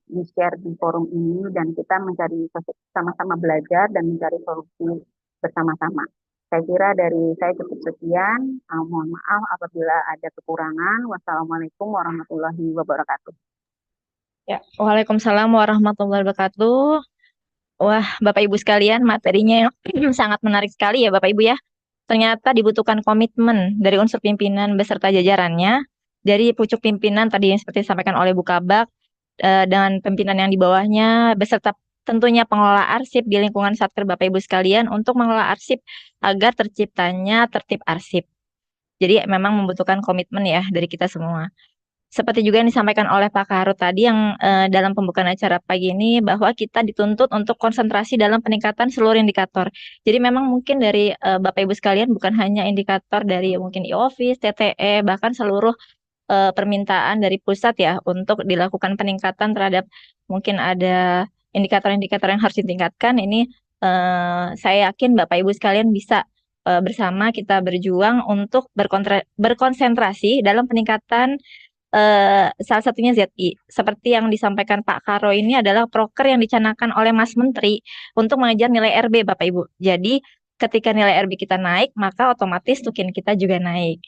di-share di forum ini dan kita mencari sama-sama belajar dan mencari solusi bersama-sama. Saya kira dari saya cukup sekian. Mohon maaf apabila ada kekurangan. Wassalamualaikum warahmatullahi wabarakatuh. Ya, Waalaikumsalam warahmatullahi wabarakatuh. Wah, Bapak Ibu sekalian, materinya sangat menarik sekali ya Bapak Ibu ya. Ternyata dibutuhkan komitmen dari unsur pimpinan beserta jajarannya, dari pucuk pimpinan tadi yang seperti disampaikan oleh Bu Kabak, dengan pimpinan yang di bawahnya, beserta tentunya pengelola arsip di lingkungan Satker Bapak Ibu sekalian untuk mengelola arsip agar terciptanya tertib arsip. Jadi memang membutuhkan komitmen ya dari kita semua. Seperti juga yang disampaikan oleh Pak Karut tadi yang dalam pembukaan acara pagi ini bahwa kita dituntut untuk konsentrasi dalam peningkatan seluruh indikator. Jadi memang mungkin dari Bapak Ibu sekalian bukan hanya indikator dari mungkin e-office, TTE, bahkan seluruh permintaan dari pusat ya untuk dilakukan peningkatan terhadap mungkin ada indikator-indikator yang harus ditingkatkan. Ini saya yakin Bapak Ibu sekalian bisa bersama kita berjuang untuk berkonsentrasi dalam peningkatan salah satunya ZI. Seperti yang disampaikan Pak Karo ini adalah proker yang dicanangkan oleh Mas Menteri untuk mengejar nilai RB Bapak Ibu. Jadi ketika nilai RB kita naik, maka otomatis tukin kita juga naik.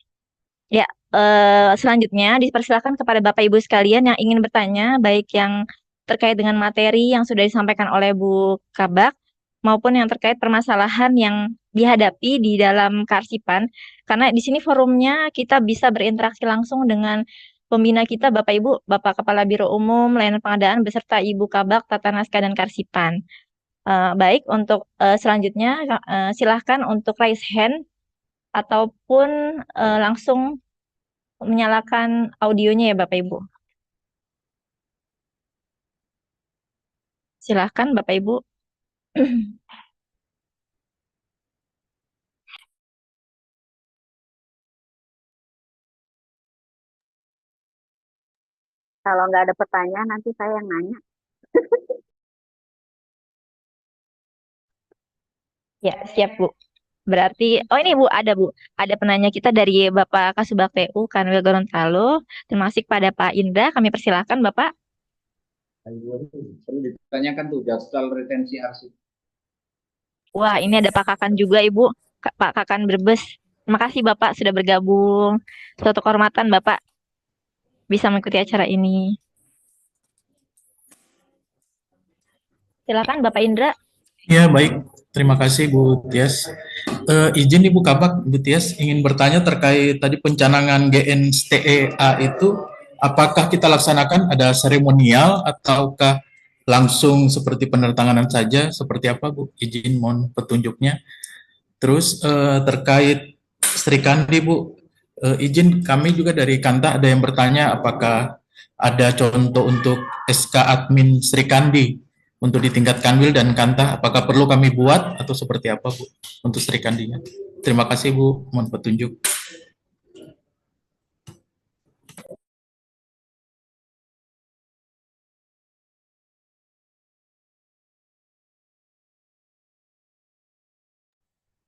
Ya, selanjutnya dipersilakan kepada Bapak Ibu sekalian yang ingin bertanya, baik yang terkait dengan materi yang sudah disampaikan oleh Bu Kabak, maupun yang terkait permasalahan yang dihadapi di dalam kearsipan. Karena di sini forumnya kita bisa berinteraksi langsung dengan pembina kita, Bapak Ibu, Bapak Kepala Biro Umum, Layanan Pengadaan, beserta Ibu Kabak, Tata Naskah dan Kearsipan. Baik, untuk selanjutnya silahkan untuk raise hand ataupun langsung menyalakan audionya ya Bapak Ibu. Silahkan Bapak Ibu. Kalau nggak ada pertanyaan, nanti saya yang nanya. Ya, siap Bu. Berarti, oh ini Bu, ada penanya kita dari Bapak Kasubag TU Kanwil Gorontalo, termasuk pada Pak Indra, kami persilahkan Bapak. Perlu ditanyakan tuh jadwal retensi arsip. Wah, ini ada Pak Kakan juga Ibu, Pak Kakan Brebes. Terima kasih Bapak sudah bergabung. Suatu kehormatan Bapak bisa mengikuti acara ini. Silakan Bapak Indra. Ya, baik. Terima kasih Bu Tias. Izin Ibu Kabak, Bu Tias ingin bertanya terkait tadi pencanangan GNSTEA itu, apakah kita laksanakan ada seremonial ataukah langsung seperti penertanganan saja? Seperti apa Bu? Izin mohon petunjuknya. Terus terkait Sri Kandi Bu, izin kami juga dari Kanta ada yang bertanya apakah ada contoh untuk SK admin Sri Kandi untuk di tingkat Kanwil dan Kanta, apakah perlu kami buat atau seperti apa Bu untuk Sri Kandinya? Terima kasih Bu, mohon petunjuk.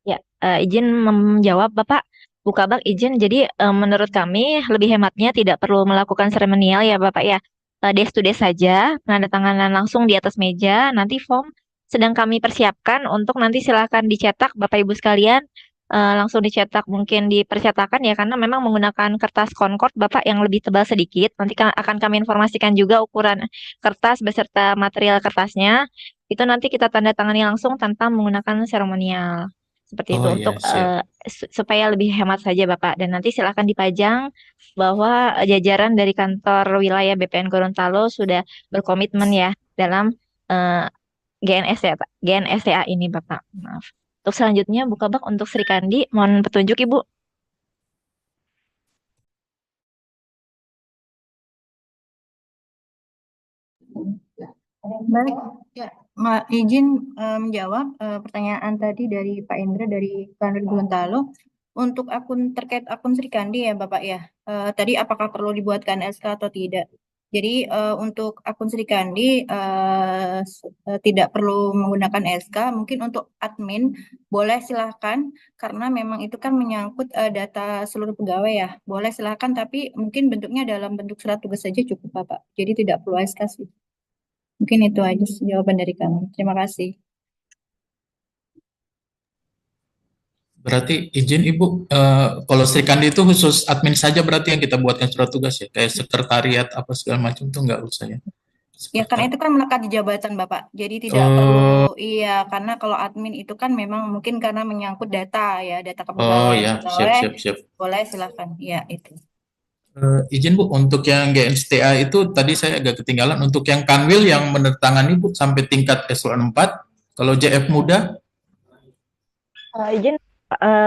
Ya, izin menjawab Bapak. Bukabak izin. Jadi menurut kami lebih hematnya tidak perlu melakukan seremonial ya Bapak ya. Desk to desk saja, penandatanganan langsung di atas meja. Nanti form sedang kami persiapkan untuk nanti silakan dicetak Bapak Ibu sekalian. Langsung dicetak mungkin di percetakan ya karena memang menggunakan kertas Concord Bapak yang lebih tebal sedikit. Nanti akan kami informasikan juga ukuran kertas beserta material kertasnya. Itu nanti kita tanda tangani langsung tanpa menggunakan seremonial. Seperti itu Oh untuk iya, siap. supaya lebih hemat saja Bapak. Dan nanti silakan dipajang bahwa jajaran dari kantor wilayah BPN Gorontalo sudah berkomitmen ya dalam eh, GNSTA ini Bapak. Maaf. Untuk selanjutnya buka bak untuk Sri Kandi, mohon petunjuk Ibu. Baik, ya, izin menjawab pertanyaan tadi dari Pak Indra dari Kanwil Gorontalo. Untuk terkait akun Sri Kandi ya Bapak ya, tadi apakah perlu dibuatkan SK atau tidak? Jadi untuk akun Sri Kandi tidak perlu menggunakan SK. Mungkin untuk admin boleh silahkan karena memang itu kan menyangkut data seluruh pegawai ya. Boleh silahkan tapi mungkin bentuknya dalam bentuk surat tugas saja cukup Bapak. Jadi tidak perlu SK sih. Mungkin itu aja jawaban dari kami. Terima kasih. Berarti izin Ibu, kalau Sri Kandi itu khusus admin saja berarti yang kita buatkan surat tugas ya, kayak sekretariat apa segala macam tuh nggak usah ya? Ya, karena Seperti itu kan melekat di jabatan Bapak. Jadi tidak perlu, Oh, iya, karena kalau admin itu kan memang mungkin karena menyangkut data ya, data oh kepegawaian ya, siap pegawai. siap siap. Boleh silakan. Ya, itu. Izin Bu, untuk yang GNSTA itu tadi saya agak ketinggalan. Untuk yang Kanwil yang menandatangani Bu sampai tingkat eselon 4, kalau JF muda, Izin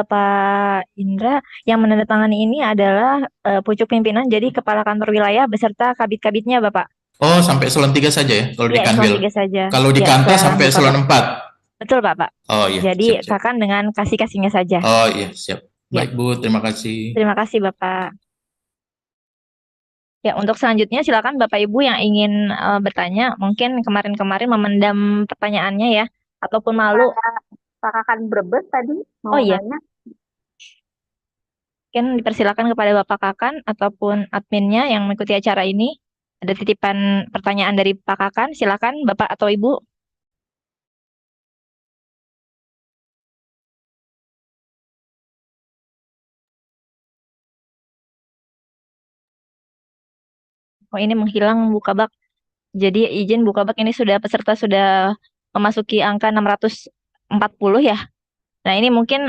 Pak Indra, yang menandatangani ini adalah pucuk pimpinan, jadi kepala kantor wilayah beserta kabit-kabitnya Bapak. oh sampai eselon 3 saja ya kalau di Iya, eselon Kanwil. 3 saja. Kalau di Ya, Kanta Pak sampai eselon Bukabak. 4. Betul Bapak. Oh iya, Jadi siap siap. Kakan dengan kasih-kasihnya saja. Oh iya, siap. Ya, Baik Bu, terima kasih. terima kasih Bapak. Ya, untuk selanjutnya silakan Bapak Ibu yang ingin bertanya, mungkin kemarin-kemarin memendam pertanyaannya ya, ataupun malu. Pak Kakan Brebes tadi mau Oh iya, nanya. mungkin dipersilakan kepada Bapak Kakan ataupun adminnya yang mengikuti acara ini. Ada titipan pertanyaan dari Pak Kakan, silakan Bapak atau Ibu. Oh ini menghilang Bu Kabak. Jadi izin Bu Kabak ini sudah peserta sudah memasuki angka 640 ya. Nah, ini mungkin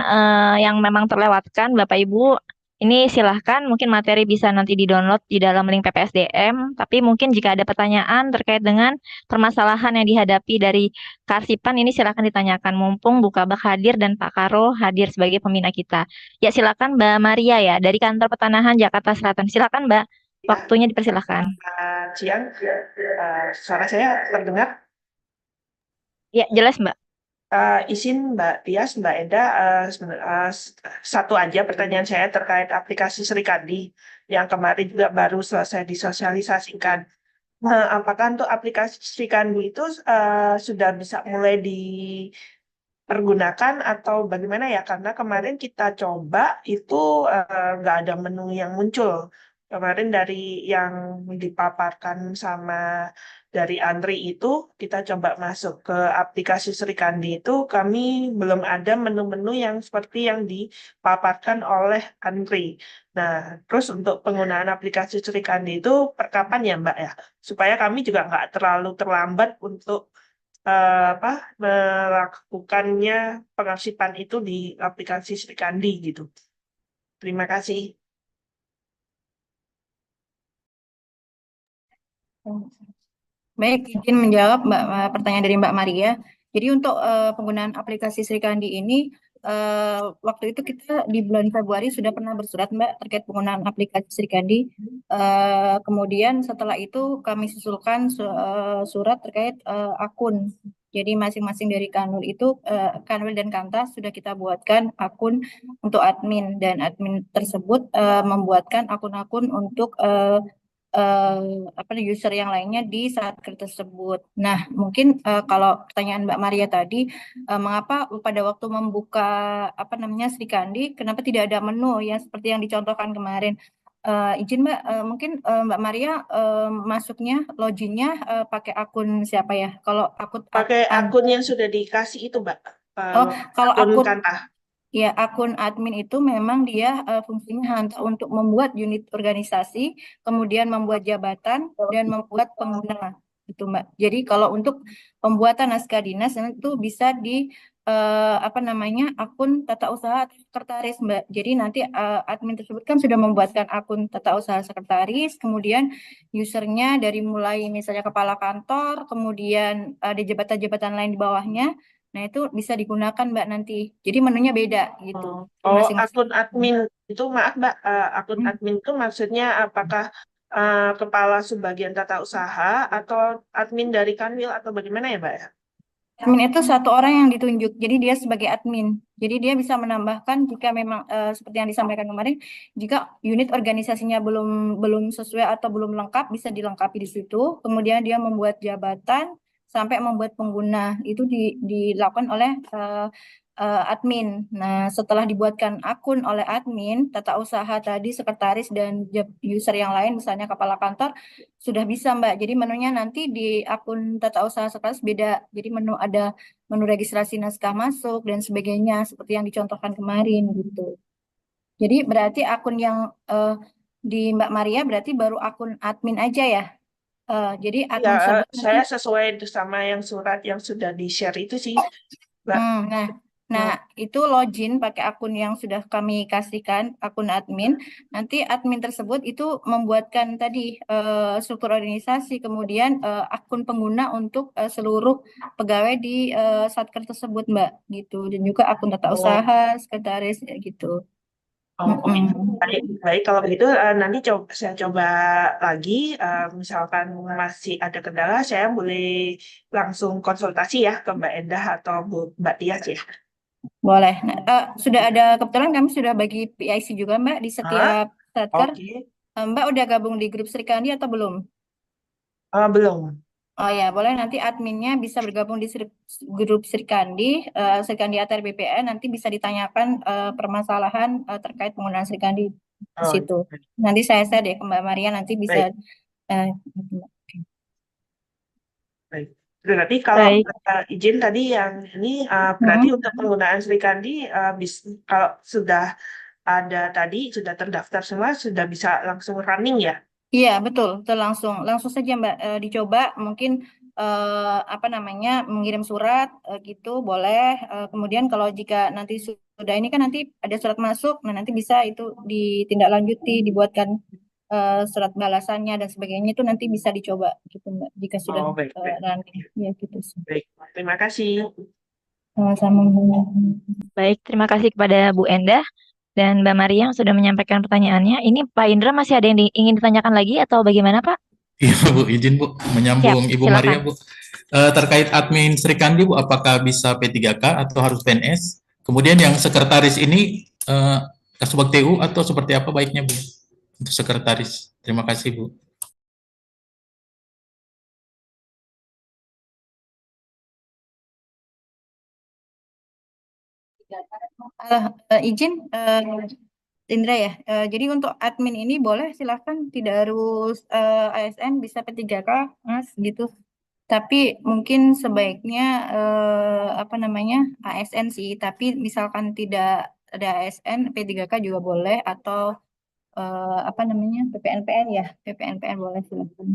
yang memang terlewatkan, Bapak Ibu. Ini silahkan, mungkin materi bisa nanti di-download di dalam link PPSDM. Tapi mungkin jika ada pertanyaan terkait dengan permasalahan yang dihadapi dari Karsipan, ini silahkan ditanyakan. Mumpung Bu Kabak hadir dan Pak Karo hadir sebagai pembina kita. Ya, silakan Mbak Maria ya, dari Kantor Pertanahan Jakarta Selatan. Silakan Mbak, waktunya dipersilahkan. Siang, suara saya terdengar? Ya, jelas Mbak. Izin Mbak Tias, Mbak Eda, satu aja pertanyaan saya terkait aplikasi Serikandi yang kemarin juga baru selesai disosialisasikan. Apakah untuk aplikasi Serikandi itu sudah bisa mulai dipergunakan atau bagaimana ya? Karena kemarin kita coba itu nggak ada menu yang muncul. Kemarin dari yang dipaparkan sama dari Andri itu, kita coba masuk ke aplikasi Serikandi itu, kami belum ada menu-menu yang seperti yang dipaparkan oleh Andri. Nah, terus untuk penggunaan aplikasi Serikandi itu per kapan ya Mbak ya? Supaya kami juga nggak terlalu terlambat untuk melakukannya pengarsipan itu di aplikasi Serikandi gitu. Terima kasih. Baik, izin menjawab pertanyaan dari Mbak Maria. Jadi untuk penggunaan aplikasi Serikandi ini, waktu itu kita di bulan Februari sudah pernah bersurat Mbak terkait penggunaan aplikasi Serikandi. Kemudian setelah itu kami susulkan surat terkait akun. Jadi masing-masing dari Kanwil itu, Kanwil dan Kantas sudah kita buatkan akun untuk admin dan admin tersebut membuatkan akun-akun untuk user yang lainnya di Satker tersebut. Nah, mungkin kalau pertanyaan Mbak Maria tadi, mengapa pada waktu membuka Sri Kandi, kenapa tidak ada menu ya seperti yang dicontohkan kemarin? Izin Mbak, mungkin Mbak Maria masuknya loginnya pakai akun siapa ya? Kalau Pakai akun yang sudah dikasih itu, Mbak. kalau Akun akun Kanta. ya, akun admin itu memang dia fungsinya hanya untuk membuat unit organisasi, kemudian membuat jabatan, dan membuat pengguna. Itu, Mbak. Jadi kalau untuk pembuatan naskah dinas itu bisa di akun tata usaha atau sekretaris, Mbak. Jadi nanti admin tersebut kan sudah membuatkan akun tata usaha sekretaris, kemudian usernya dari mulai misalnya kepala kantor, kemudian ada jabatan-jabatan lain di bawahnya. Nah, itu bisa digunakan, Mbak, nanti. Jadi menunya beda gitu. Oh, Masing-masing. akun admin itu, maaf Mbak, akun admin itu maksudnya apakah kepala subbagian tata usaha atau admin dari Kanwil atau bagaimana ya, Mbak? Admin itu satu orang yang ditunjuk, jadi dia sebagai admin. Jadi dia bisa menambahkan jika memang seperti yang disampaikan kemarin, jika unit organisasinya belum sesuai atau belum lengkap, bisa dilengkapi di situ. Kemudian dia membuat jabatan sampai membuat pengguna, itu dilakukan oleh admin. Nah, setelah dibuatkan akun oleh admin, tata usaha tadi, sekretaris dan user yang lain, misalnya kepala kantor, sudah bisa, Mbak. Jadi menunya nanti di akun tata usaha sekretaris beda. Jadi ada menu registrasi naskah masuk dan sebagainya, seperti yang dicontohkan kemarin gitu. Jadi berarti akun yang di Mbak Maria berarti baru akun admin aja ya? Jadi admin Ya, tersebut saya sesuai sama yang surat yang sudah di-share itu sih, Mbak. Nah, itu login pakai akun yang sudah kami kasihkan, akun admin. Nanti admin tersebut itu membuatkan tadi struktur organisasi, kemudian akun pengguna untuk seluruh pegawai di Satker tersebut, Mbak, gitu. Dan juga akun tata usaha, sekretaris, gitu. Baik, kalau begitu nanti saya coba lagi, misalkan masih ada kendala, saya boleh langsung konsultasi ya ke Mbak Endah atau Mbak Tias ya. Boleh. Nah, sudah ada, kebetulan kami sudah bagi PIC juga, Mbak, di setiap Satker. Mbak udah gabung di grup Sri Kandi atau belum? Belum. Oh ya, boleh nanti adminnya bisa bergabung di grup Sri Kandi ATR BPN, nanti bisa ditanyakan permasalahan terkait penggunaan Sri Kandi di situ. Nanti saya share deh ke Mbak Maria, nanti bisa. Baik. Berarti kalau izin tadi yang ini berarti untuk penggunaan Sri Kandi kalau sudah ada tadi, sudah terdaftar semua, sudah bisa langsung running ya? Iya, betul. Langsung saja Mbak dicoba, mungkin mengirim surat gitu boleh. Kemudian kalau jika nanti sudah ini kan nanti ada surat masuk, nah nanti bisa itu ditindaklanjuti, dibuatkan surat balasannya dan sebagainya, itu nanti bisa dicoba gitu Mbak jika sudah running. Ya gitu sih. Baik, terima kasih. Sama-sama. Baik, terima kasih kepada Bu Endah dan Mbak Maria yang sudah menyampaikan pertanyaannya. Ini Pak Indra masih ada yang ingin ditanyakan lagi atau bagaimana Pak? Iya Bu, izin Bu, menyambung Ibu Maria Bu. Terkait admin Sri Kandi Bu, apakah bisa P3K atau harus PNS? Kemudian yang sekretaris ini Kasubag TU atau seperti apa baiknya Bu untuk sekretaris? Terima kasih Bu. Izin Indra ya. Jadi untuk admin ini boleh silahkan, tidak harus ASN, bisa P3K Mas gitu. Tapi mungkin sebaiknya ASN sih. Tapi misalkan tidak ada ASN, P3K juga boleh, atau PPNPN ya, PPNPN boleh silahkan.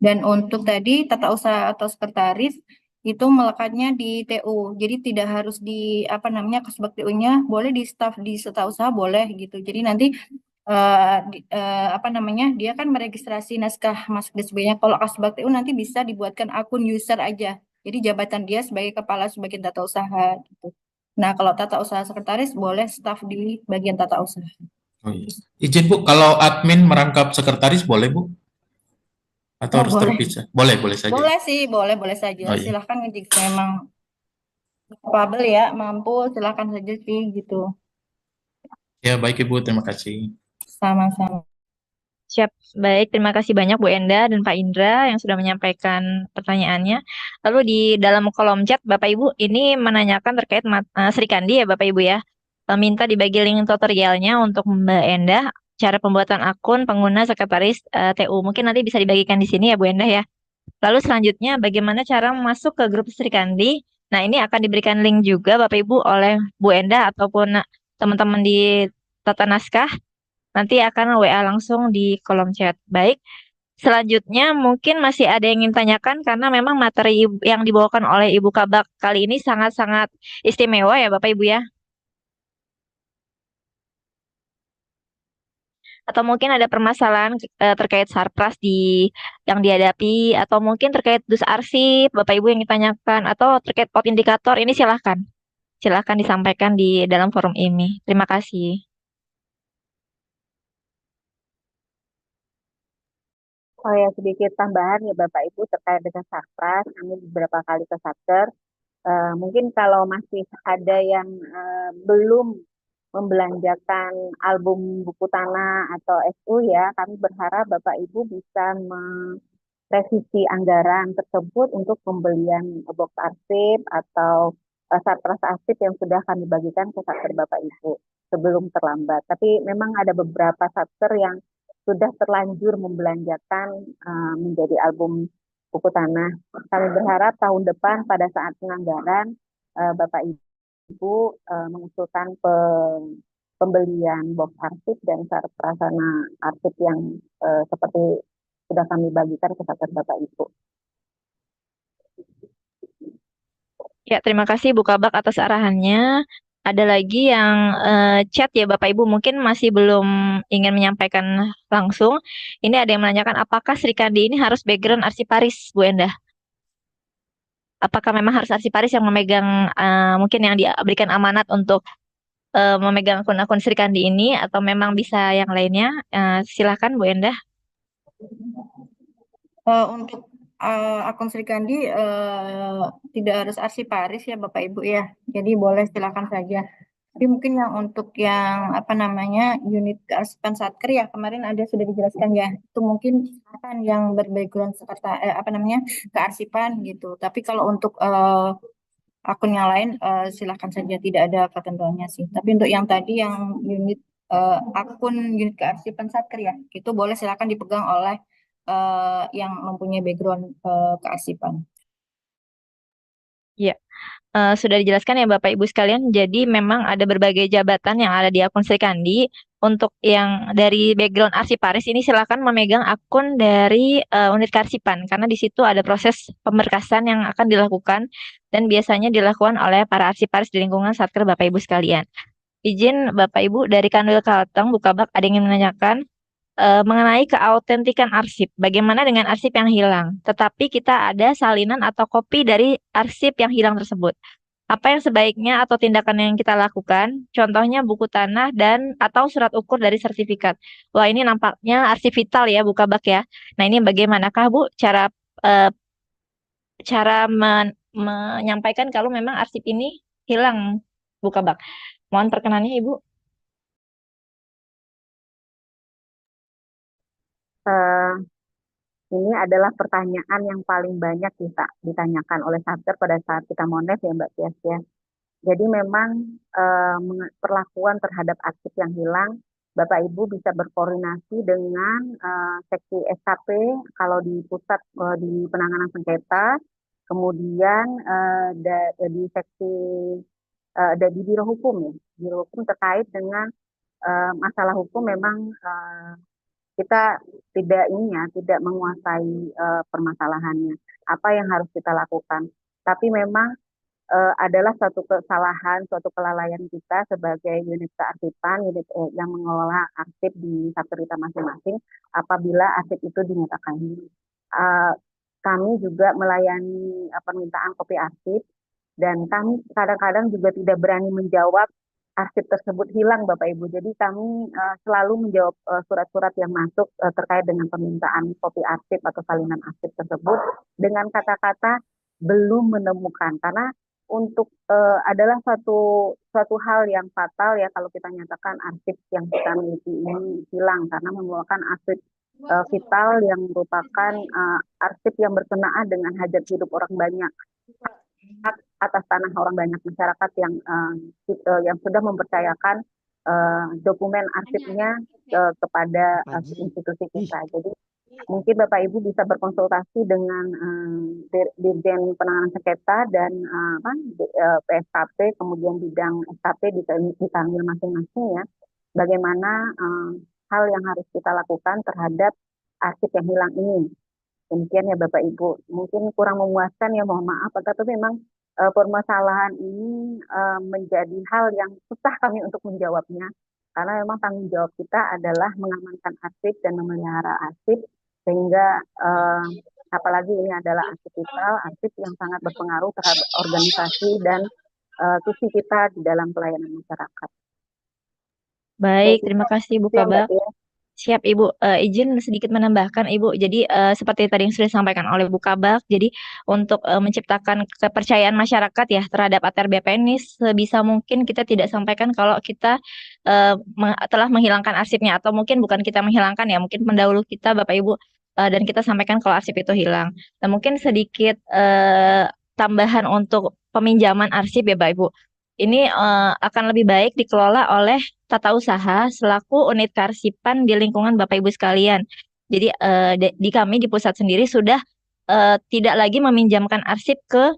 Dan untuk tadi tata usaha atau sekretaris itu melekatnya di TU. Jadi tidak harus di Kasubag TU-nya, boleh di staf di tata usaha boleh gitu. Jadi nanti dia kan meregistrasi naskah masuk dan sebagainya. Kalau Kasubag TU nanti bisa dibuatkan akun user aja. Jadi jabatan dia sebagai kepala sebagian tata usaha gitu. Nah, kalau tata usaha sekretaris boleh staf di bagian tata usaha. Oh, iya. Izin Bu, kalau admin merangkap sekretaris boleh Bu? Atau harus terpisah? Boleh saja. Boleh sih, boleh saja. Oh, iya. Silahkan jika memang capable ya, mampu, silahkan saja sih gitu. Ya, baik Ibu, terima kasih. Sama-sama. Siap. Baik, terima kasih banyak Bu Enda dan Pak Indra yang sudah menyampaikan pertanyaannya. Lalu di dalam kolom chat Bapak Ibu ini menanyakan terkait Sri Kandi ya Bapak Ibu ya. Minta dibagi link tutorialnya untuk Mbak Enda, cara pembuatan akun pengguna sekretaris TU. Mungkin nanti bisa dibagikan di sini ya Bu Enda ya. Lalu selanjutnya bagaimana cara masuk ke grup Sri Kandi? Nah, ini akan diberikan link juga Bapak Ibu oleh Bu Enda ataupun teman-teman di Tata Naskah. Nanti akan WA langsung di kolom chat. Baik, selanjutnya mungkin masih ada yang ingin tanyakan karena memang materi yang dibawakan oleh Ibu Kabak kali ini sangat-sangat istimewa ya Bapak Ibu ya. Atau mungkin ada permasalahan terkait sarpras yang dihadapi atau mungkin terkait dus arsip Bapak Ibu yang ditanyakan atau terkait pot indikator ini silahkan. Silahkan disampaikan di dalam forum ini. Terima kasih. Oh ya, sedikit tambahan ya Bapak Ibu terkait dengan sarpras, kami beberapa kali ke Satker. Mungkin kalau masih ada yang belum membelanjakan album buku tanah atau SU ya, kami berharap Bapak Ibu bisa merevisi anggaran tersebut untuk pembelian box arsip atau sarpras arsip yang sudah kami bagikan ke Satker Bapak Ibu sebelum terlambat. Tapi memang ada beberapa Satker yang sudah terlanjur membelanjakan menjadi album buku tanah. Kami berharap tahun depan pada saat penganggaran Bapak Ibu mengusulkan pembelian box arsip dan prasarana arsip yang seperti sudah kami bagikan ke Bapak Ibu. Ya, terima kasih Bu Kabak atas arahannya. Ada lagi yang chat ya Bapak Ibu, mungkin masih belum ingin menyampaikan langsung. Ini ada yang menanyakan apakah Sri Kandi ini harus background arsiparis, Bu Endah? Apakah memang harus arsiparis yang memegang, mungkin yang diberikan amanat untuk memegang akun-akun Sri Kandi ini, atau memang bisa yang lainnya? Silakan Bu Endah. Untuk akun Sri Kandi tidak harus arsiparis ya Bapak Ibu ya. Jadi boleh silakan saja. Tapi mungkin yang untuk yang apa namanya unit kearsipan Satker ya kemarin ada sudah dijelaskan ya. Itu mungkin silakan yang berbackground apa namanya kearsipan gitu. Tapi kalau untuk akun yang lain silakan saja, tidak ada ketentuannya sih. Tapi untuk yang tadi yang unit akun unit kearsipan Satker ya, itu boleh silakan dipegang oleh yang mempunyai background kearsipan. Ya, sudah dijelaskan ya Bapak Ibu sekalian. Jadi memang ada berbagai jabatan yang ada di akun Sri Kandi. Untuk yang dari background arsiparis ini silakan memegang akun dari unit kearsipan karena di situ ada proses pemberkasan yang akan dilakukan dan biasanya dilakukan oleh para arsiparis di lingkungan Satker Bapak Ibu sekalian. Izin Bapak Ibu dari Kanwil Kalteng Bu Kabak ada yang ingin menanyakan mengenai keautentikan arsip. Bagaimana dengan arsip yang hilang? Tetapi kita ada salinan atau kopi dari arsip yang hilang tersebut. Apa yang sebaiknya atau tindakan yang kita lakukan? Contohnya buku tanah dan atau surat ukur dari sertifikat. Wah, ini nampaknya arsip vital ya, Bu Kabak ya. Nah, ini bagaimanakah Bu eh, cara menyampaikan kalau memang arsip ini hilang, Bu Kabak? Mohon perkenannya Ibu. Ini adalah pertanyaan yang paling banyak kita ditanyakan oleh Satker pada saat kita mones ya Mbak Tias ya. Jadi memang perlakuan terhadap arsip yang hilang, Bapak Ibu bisa berkoordinasi dengan seksi SKP kalau di pusat di penanganan sengketa, kemudian di seksi di Biro Hukum ya, Biro Hukum terkait dengan masalah hukum memang kita tidak menguasai permasalahannya. Apa yang harus kita lakukan? Tapi memang adalah suatu kesalahan, suatu kelalaian kita sebagai unit kearsipan, unit yang mengelola arsip di sektorita masing-masing. Apabila arsip itu dinyatakan hilang, kami juga melayani permintaan kopi arsip dan kami kadang-kadang juga tidak berani menjawab arsip tersebut hilang Bapak Ibu. Jadi kami selalu menjawab surat-surat yang masuk terkait dengan permintaan kopi arsip atau salinan arsip tersebut dengan kata-kata belum menemukan karena untuk adalah suatu hal yang fatal ya kalau kita nyatakan arsip yang kita miliki ini hilang karena merupakan arsip vital yang merupakan arsip yang berkenaan dengan hajat hidup orang banyak atas tanah orang banyak, masyarakat yang sudah mempercayakan dokumen arsipnya kepada institusi kita. Jadi mungkin Bapak Ibu bisa berkonsultasi dengan Dirjen Penanganan Sengketa dan PSKP, kemudian bidang SKP di kami masing-masing ya, bagaimana hal yang harus kita lakukan terhadap arsip yang hilang ini. Demikian ya Bapak Ibu. Mungkin kurang memuaskan ya, mohon maaf. Tapi memang permasalahan ini menjadi hal yang susah kami untuk menjawabnya. Karena memang tanggung jawab kita adalah mengamankan arsip dan memelihara arsip. Sehingga apalagi ini adalah arsip vital, arsip yang sangat berpengaruh terhadap organisasi dan tusi kita di dalam pelayanan masyarakat. Baik, terima kasih Bu Itu ya, Mbak Kabak. Tia. Siap Ibu, izin sedikit menambahkan Ibu. Jadi seperti tadi yang sudah disampaikan oleh Bu Kabak, jadi untuk menciptakan kepercayaan masyarakat ya terhadap ATR BPN ini sebisa mungkin kita tidak sampaikan kalau kita telah menghilangkan arsipnya, atau mungkin bukan kita menghilangkan ya, mungkin pendahulu kita Bapak Ibu dan kita sampaikan kalau arsip itu hilang. Nah mungkin sedikit tambahan untuk peminjaman arsip ya Bapak Ibu. Ini akan lebih baik dikelola oleh tata usaha selaku unit kearsipan di lingkungan Bapak Ibu sekalian. Jadi di kami di pusat sendiri sudah tidak lagi meminjamkan arsip ke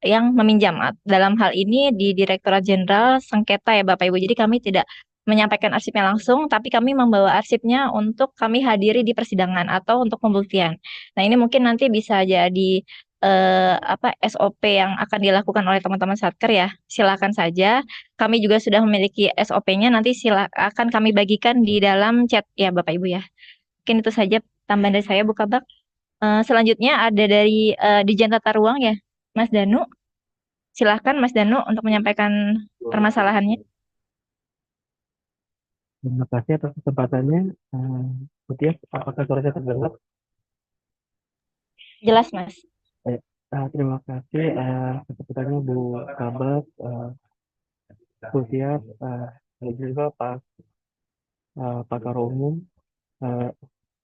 yang meminjam. Dalam hal ini di Direktorat Jenderal Sengketa ya Bapak Ibu. Jadi kami tidak menyampaikan arsipnya langsung, tapi kami membawa arsipnya untuk kami hadiri di persidangan atau untuk pembuktian. Nah ini mungkin nanti bisa jadi SOP yang akan dilakukan oleh teman-teman Satker ya. Silakan saja. Kami juga sudah memiliki SOP-nya, nanti akan kami bagikan di dalam chat ya Bapak Ibu ya. Mungkin itu saja tambahan dari saya Bu Kabak. Selanjutnya ada dari Dirjen Tata Ruang ya, Mas Danu. Silahkan Mas Danu untuk menyampaikan permasalahannya. Terima kasih atas kesempatannya. Bu Tias, apakah suara saya terdengar? Jelas Mas. Baik. Terima kasih kesempatannya Bu Kabak, Bu Tias, dan juga Pakar Umum.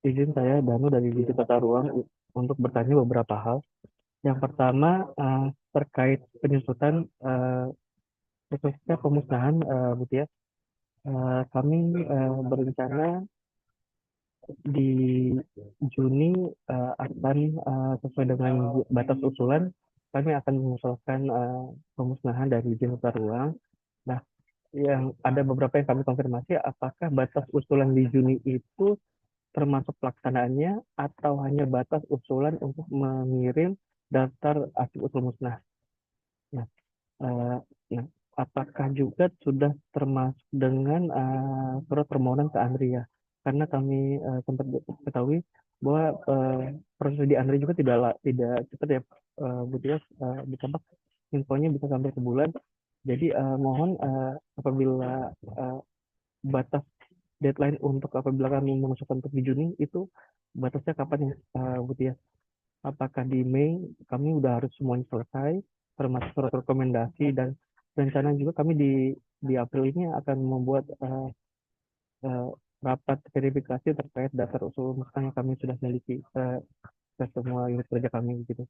Izin saya Danu dari Dirjen Tata Ruang untuk bertanya beberapa hal. Yang pertama terkait penyusutan khususnya pemusnahan Bu Tias. Kami berencana di Juni akan sesuai dengan batas usulan, kami akan mengusulkan pemusnahan dari Dirjen Tata Ruang. Nah, yang ada beberapa yang kami konfirmasi, apakah batas usulan di Juni itu termasuk pelaksanaannya atau hanya batas usulan untuk mengirim daftar arsip usul musnah. Nah, apakah juga sudah termasuk dengan surat permohonan ke ANRI ya? Karena kami sempat ketahui bahwa proses di ANRI juga tidak cepat ya, Bu Tias, ditambah infonya bisa sampai sebulan. Jadi mohon apabila batas deadline untuk apabila kami memasukkan untuk di Juni itu batasnya kapan ya, Bu Tias? Apakah di Mei kami udah harus semuanya selesai termasuk surat rekomendasi, dan rencana juga kami di April ini akan membuat rapat verifikasi terkait daftar usul musnah yang kami sudah miliki ke semua unit kerja kami gitu.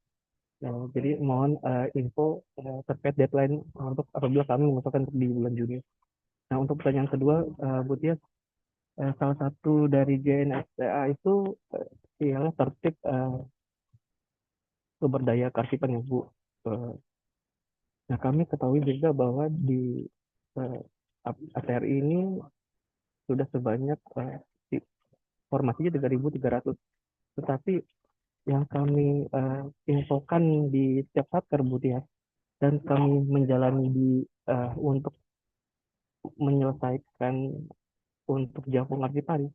Jadi mohon info terkait deadline untuk apabila kami memasukkan untuk di bulan Juni. Nah untuk pertanyaan kedua, Bu Tias, salah satu dari JNSTA itu ialah tertib sumber daya kearsipan ya Bu. Nah kami ketahui juga bahwa di ATR ini sudah sebanyak formasinya 3.300, tetapi yang kami infokan di setiap Satker Bu Tias, dan kami menjalani untuk menyelesaikan untuk Japung Arsiparis,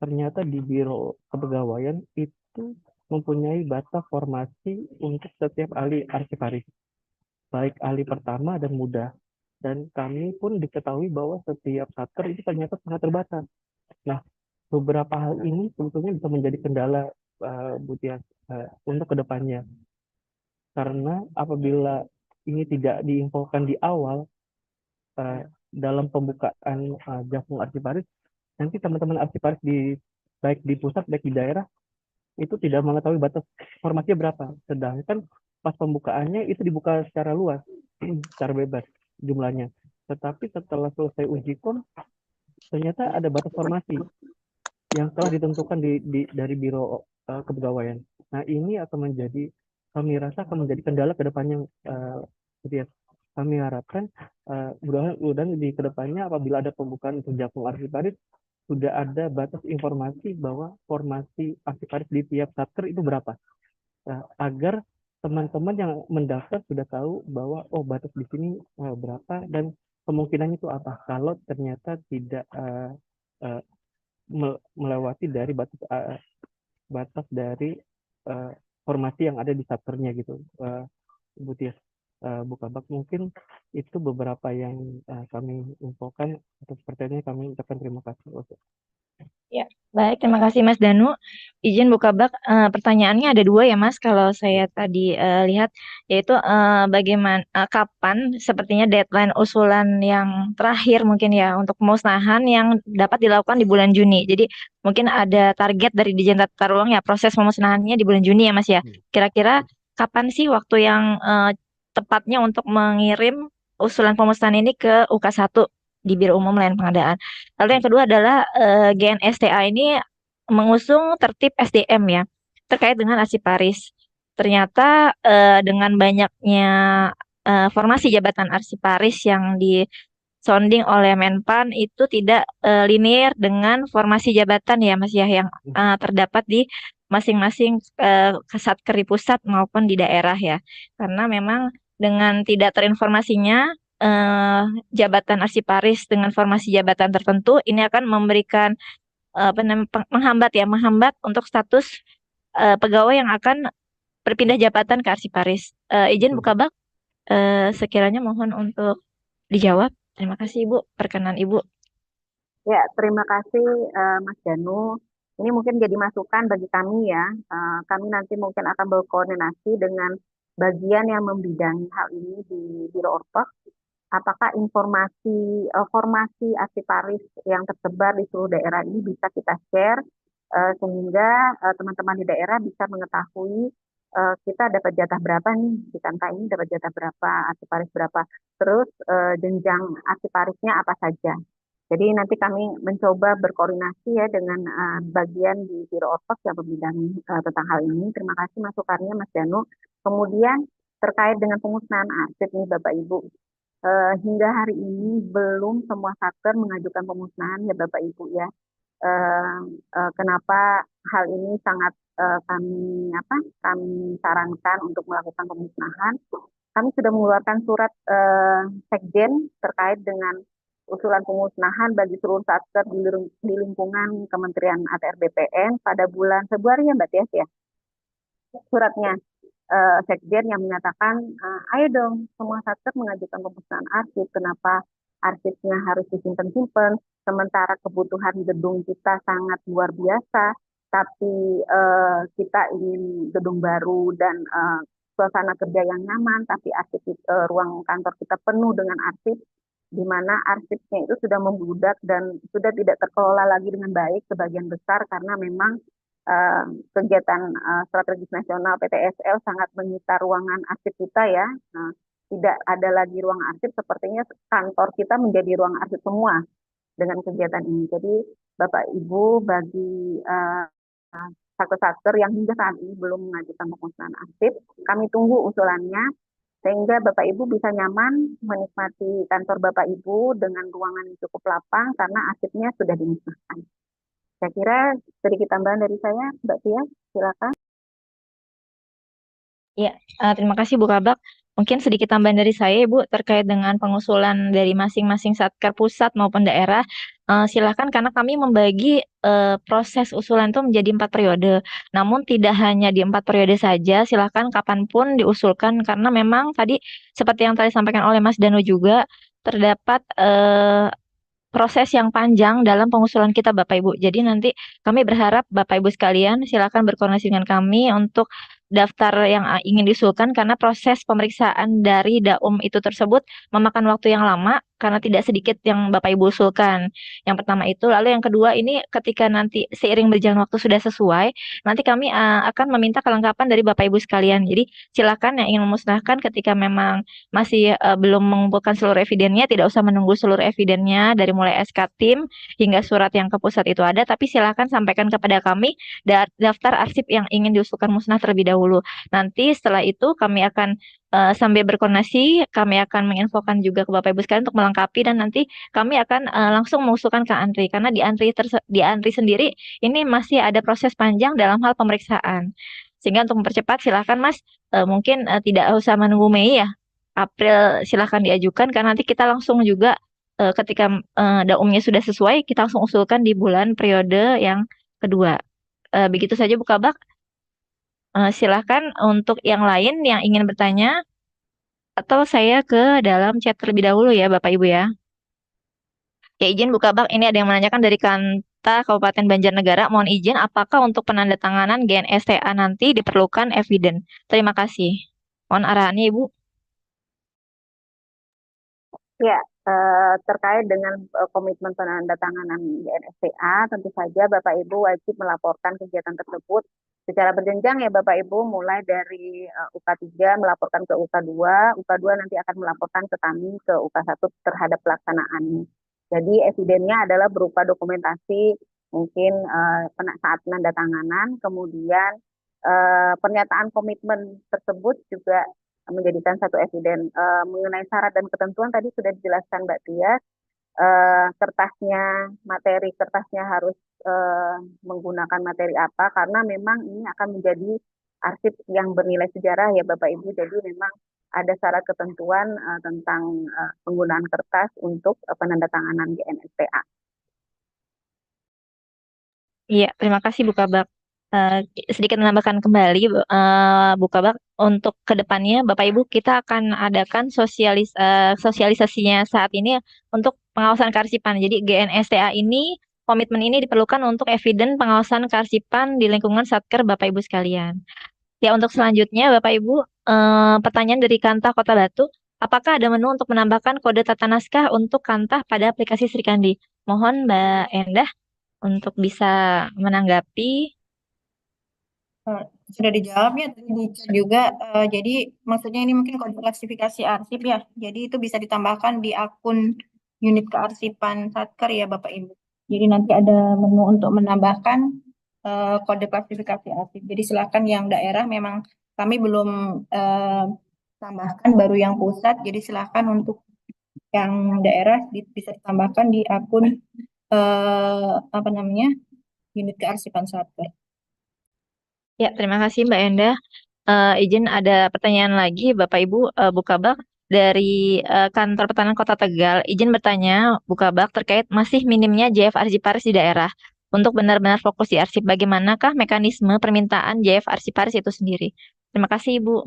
ternyata di Biro Kepegawaian itu mempunyai batas formasi untuk setiap ahli arsiparis, baik ahli pertama dan muda. Dan kami pun diketahui bahwa setiap satker itu ternyata sangat terbatas. Nah, beberapa hal ini sebetulnya bisa menjadi kendala Bu Tias untuk kedepannya. Karena apabila ini tidak diinfokan di awal dalam pembukaan Japung Arsiparis, nanti teman-teman arsiparis di baik di pusat baik di daerah itu tidak mengetahui batas formasinya berapa. Sedangkan pas pembukaannya itu dibuka secara luas, secara bebas jumlahnya. Tetapi setelah selesai uji kom, ternyata ada batas formasi yang telah ditentukan dari Biro Kepegawaian. Nah, ini kami rasa akan menjadi kendala ke depannya. Kami harapkan mudah-mudahan di kedepannya apabila ada pembukaan untuk jakung arsiparis sudah ada batas informasi bahwa formasi arsiparis di tiap satker itu berapa. Agar teman-teman yang mendaftar sudah tahu bahwa batas di sini berapa dan kemungkinannya itu apa kalau ternyata tidak melewati dari batas dari formasi yang ada di satkernya gitu, Bu Tias. Bu Kabak, mungkin itu beberapa yang kami infokan. Atas pertanyaannya kami ucapkan terima kasih. Ya, baik, terima kasih Mas Danu. Izin Bu Kabak, pertanyaannya ada dua ya Mas, kalau saya tadi lihat, yaitu bagaimana, kapan sepertinya deadline usulan yang terakhir mungkin ya untuk pemusnahan yang dapat dilakukan di bulan Juni. Jadi mungkin ada target dari Dijen Tata Ruang ya proses pemusnahannya di bulan Juni ya Mas ya. Kira-kira kapan sih waktu yang tepatnya untuk mengirim usulan pemusnahan ini ke UK1 di Biro Umum Layanan Pengadaan. Lalu yang kedua adalah GNSTA ini mengusung tertib SDM ya terkait dengan arsiparis. Ternyata dengan banyaknya formasi jabatan arsiparis yang disonding oleh Menpan itu tidak linear dengan formasi jabatan ya Mas ya yang terdapat di masing-masing satker di pusat maupun di daerah ya. Karena memang dengan tidak terinformasinya jabatan arsiparis dengan formasi jabatan tertentu ini akan memberikan menghambat untuk status pegawai yang akan berpindah jabatan ke arsiparis. Izin Bu Kabak, sekiranya mohon untuk dijawab. Terima kasih Ibu, perkenan Ibu. Ya, terima kasih Mas Danu. Ini mungkin jadi masukan bagi kami ya. Kami nanti mungkin akan berkoordinasi dengan bagian yang membidangi hal ini di Biro Orpek. Apakah informasi formasi arsiparis yang tersebar di seluruh daerah ini bisa kita share sehingga teman-teman di daerah bisa mengetahui kita dapat jatah berapa nih di kantor ini, dapat jatah berapa, arsiparis berapa, terus jenjang arsiparisnya apa saja. Jadi nanti kami mencoba berkoordinasi ya dengan bagian di Biro Orpek yang membidangi tentang hal ini. Terima kasih masukannya Mas Danu. Kemudian terkait dengan pemusnahan arsip nih Bapak Ibu. Hingga hari ini belum semua satker mengajukan pemusnahan ya Bapak Ibu ya. Kenapa hal ini sangat kami sarankan untuk melakukan pemusnahan. Kami sudah mengeluarkan surat Sekjen terkait dengan usulan pemusnahan bagi seluruh satker di lingkungan Kementerian ATR BPN pada bulan Februari ya Mbak Tias ya. Suratnya Sekjen yang menyatakan, ayo dong semua satker mengajukan pemusnahan arsip, kenapa arsipnya harus disimpan-simpan, sementara kebutuhan gedung kita sangat luar biasa, tapi kita ingin gedung baru dan suasana kerja yang nyaman, tapi arsip ruang kantor kita penuh dengan arsip, di mana arsipnya itu sudah membludak dan sudah tidak terkelola lagi dengan baik sebagian besar karena memang kegiatan strategis nasional PTSL sangat menyita ruangan arsip kita ya. Tidak ada lagi ruang arsip, sepertinya kantor kita menjadi ruang arsip semua dengan kegiatan ini. Jadi Bapak Ibu bagi satker-satker yang hingga saat ini belum mengajukan pemusnahan arsip, kami tunggu usulannya sehingga Bapak Ibu bisa nyaman menikmati kantor Bapak Ibu dengan ruangan yang cukup lapang karena arsipnya sudah dimusnahkan. Saya kira sedikit tambahan dari saya, Mbak Tia, silakan. Ya, terima kasih Bu Kabak. Mungkin sedikit tambahan dari saya, Ibu, terkait dengan pengusulan dari masing-masing satker pusat maupun daerah. Silakan karena kami membagi proses usulan itu menjadi 4 periode. Namun tidak hanya di 4 periode saja, silakan kapanpun diusulkan karena memang tadi seperti yang tadi disampaikan oleh Mas Danu juga terdapat proses yang panjang dalam pengusulan kita Bapak Ibu. Jadi nanti kami berharap Bapak Ibu sekalian silakan berkoordinasi dengan kami untuk daftar yang ingin diusulkan karena proses pemeriksaan dari Daum itu tersebut memakan waktu yang lama karena tidak sedikit yang Bapak Ibu usulkan. Yang pertama itu, lalu yang kedua ini ketika nanti seiring berjalan waktu sudah sesuai, nanti kami akan meminta kelengkapan dari Bapak Ibu sekalian. Jadi silakan yang ingin memusnahkan ketika memang masih belum mengumpulkan seluruh evidennya, tidak usah menunggu seluruh evidennya dari mulai SK tim hingga surat yang ke pusat itu ada, tapi silakan sampaikan kepada kami daftar arsip yang ingin diusulkan musnah terlebih dahulu. Nanti setelah itu kami akan sambil berkoordinasi, kami akan menginfokan juga ke Bapak Ibu sekalian untuk melengkapi dan nanti kami akan langsung mengusulkan ke Antri karena di Antri sendiri ini masih ada proses panjang dalam hal pemeriksaan. Sehingga untuk mempercepat silakan Mas mungkin tidak usah menunggu Mei ya. April silakan diajukan karena nanti kita langsung juga ketika daumnya sudah sesuai kita langsung usulkan di bulan periode yang kedua. Begitu saja Bu Kabak. Silahkan untuk yang lain yang ingin bertanya atau saya ke dalam chat terlebih dahulu ya Bapak Ibu ya. Ya izin Bu Kabak, ini ada yang menanyakan dari Kanta Kabupaten Banjarnegara. Mohon izin apakah untuk penandatanganan GNSTA nanti diperlukan eviden? Terima kasih. Mohon arahannya Ibu. Ya, terkait dengan komitmen penandatanganan GNSTA, tentu saja Bapak Ibu wajib melaporkan kegiatan tersebut secara berjenjang ya Bapak Ibu, mulai dari UK3 melaporkan ke UK2, UK2 nanti akan melaporkan ke kami ke UK1 terhadap pelaksanaannya. Jadi evidennya adalah berupa dokumentasi mungkin saat penandatanganan, kemudian pernyataan komitmen tersebut juga menjadikan satu eviden. Mengenai syarat dan ketentuan tadi sudah dijelaskan Mbak Tia. Materi kertasnya harus menggunakan materi apa, karena memang ini akan menjadi arsip yang bernilai sejarah ya Bapak Ibu. Jadi memang ada syarat ketentuan tentang penggunaan kertas untuk penandatanganan GNSTA. Iya, terima kasih Bu Kabak. Sedikit menambahkan kembali Bu Kabak, untuk kedepannya Bapak Ibu kita akan adakan sosialisasinya saat ini untuk pengawasan kearsipan. Jadi GNSTA ini, komitmen ini diperlukan untuk eviden pengawasan kearsipan di lingkungan Satker Bapak Ibu sekalian. Ya untuk selanjutnya Bapak Ibu, pertanyaan dari Kanta Kota Batu, apakah ada menu untuk menambahkan kode tata naskah untuk Kanta pada aplikasi Srikandi? Mohon Mbak Endah untuk bisa menanggapi. Sudah dijawab ya tadi di chat juga. Jadi maksudnya ini mungkin kode klasifikasi arsip ya. Jadi itu bisa ditambahkan di akun unit kearsipan Satker ya Bapak Ibu. Jadi nanti ada menu untuk menambahkan kode klasifikasi arsip. Jadi silakan yang daerah, memang kami belum tambahkan, baru yang pusat. Jadi silakan untuk yang daerah bisa ditambahkan di akun unit kearsipan Satker. Ya, terima kasih Mbak Endah. Izin ada pertanyaan lagi Bapak Ibu, Bu Kabak dari Kantor Pertanahan Kota Tegal. Izin bertanya Bu Kabak terkait masih minimnya JF Arsiparis di daerah. Untuk benar-benar fokus di arsip, bagaimanakah mekanisme permintaan JF Arsiparis itu sendiri? Terima kasih Ibu.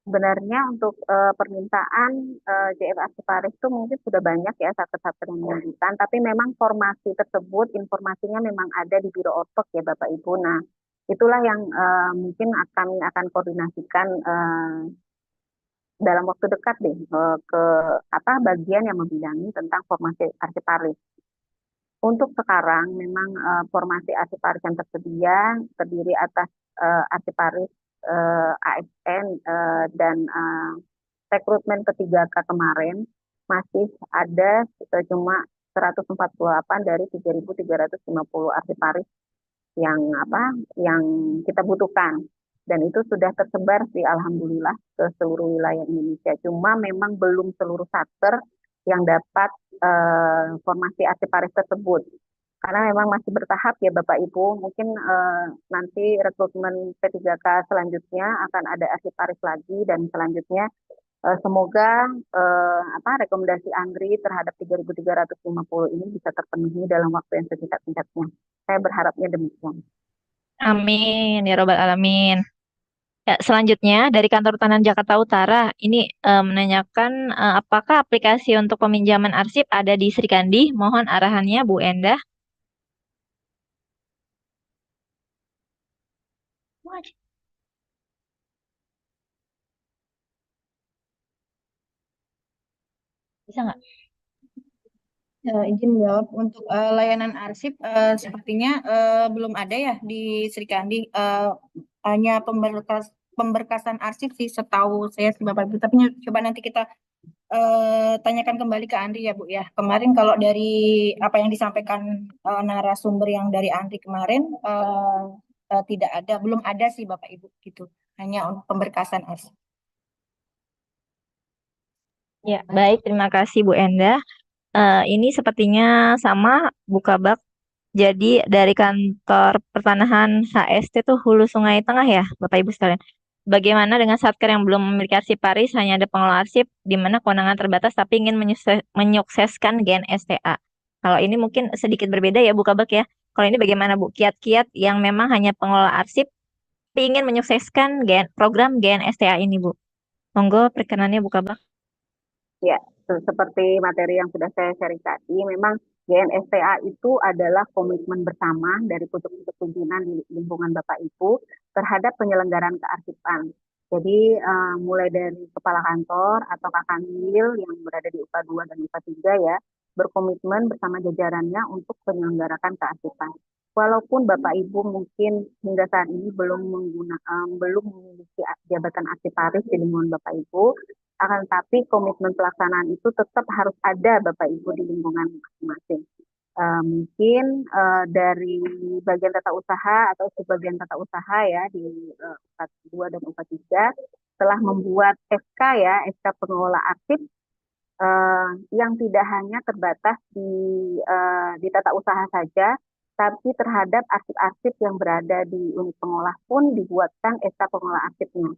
Sebenarnya untuk permintaan JF Arsiparis itu mungkin sudah banyak ya satker-satker yang mengajukan, tapi memang formasi tersebut informasinya memang ada di Biro Orpek ya Bapak Ibu. Nah, itulah yang mungkin kami akan koordinasikan dalam waktu dekat deh ke bagian yang membidangi tentang formasi Arsiparis. Untuk sekarang memang formasi Arsiparis yang tersedia terdiri atas Arsiparis ASN dan rekrutmen ke-3K kemarin masih ada cuma 148 dari 3.350 arsiparis yang kita butuhkan, dan itu sudah tersebar sih alhamdulillah ke seluruh wilayah Indonesia. Cuma memang belum seluruh satker yang dapat formasi arsiparis tersebut. Karena memang masih bertahap ya Bapak Ibu, mungkin nanti rekrutmen P3K selanjutnya akan ada arsiparis lagi, dan selanjutnya semoga rekomendasi Andri terhadap 3.350 ini bisa terpenuhi dalam waktu yang sesingkat-singkatnya. Saya berharapnya demikian. Amin ya robbal alamin. Ya, selanjutnya dari Kantor Pertanahan Jakarta Utara ini menanyakan apakah aplikasi untuk peminjaman arsip ada di Srikandi? Mohon arahannya Bu Endah. Bisa nggak? Izin jawab untuk layanan arsip sepertinya belum ada ya di Sri Kandi. Hanya pemberkasan arsip sih setahu saya sih Bapak Ibu. Tapi coba nanti kita tanyakan kembali ke Andri ya Bu ya. Kemarin kalau dari apa yang disampaikan narasumber yang dari Andri kemarin tidak ada, belum ada sih Bapak Ibu gitu. Hanya untuk pemberkasan arsip. Ya, baik. Terima kasih Bu Enda. Ini sepertinya sama Bu Kabak. Jadi dari kantor pertanahan HST itu Hulu Sungai Tengah ya, Bapak Ibu sekalian. Bagaimana dengan Satker yang belum memiliki arsiparis, hanya ada pengelola arsip, di mana kewenangan terbatas tapi ingin menyukseskan GNSTA. Kalau ini mungkin sedikit berbeda ya Bu Kabak ya. Kalau ini bagaimana Bu? Kiat-kiat yang memang hanya pengelola arsip, tapi ingin menyukseskan program GNSTA ini Bu. Monggo perkenannya Bu Kabak. Ya, seperti materi yang sudah saya sharing tadi, memang GNSTA itu adalah komitmen bersama dari pucuk-pucuk pimpinan di lingkungan Bapak Ibu terhadap penyelenggaraan kearsipan. Jadi mulai dari kepala kantor atau Kakanwil yang berada di UPA 2 dan UPA 3 ya, berkomitmen bersama jajarannya untuk menyelenggarakan kearsipan. Walaupun Bapak Ibu mungkin hingga saat ini belum memiliki jabatan arsiparis di lingkungan Bapak Ibu, akan tetapi komitmen pelaksanaan itu tetap harus ada Bapak Ibu di lingkungan masing-masing. Mungkin dari bagian tata usaha atau sebagian tata usaha ya di UPA 2 dan UPA 3 telah membuat SK ya, SK pengelola arsip yang tidak hanya terbatas di tata usaha saja, tapi terhadap arsip-arsip yang berada di unit pengolah pun dibuatkan SK pengelola arsipnya.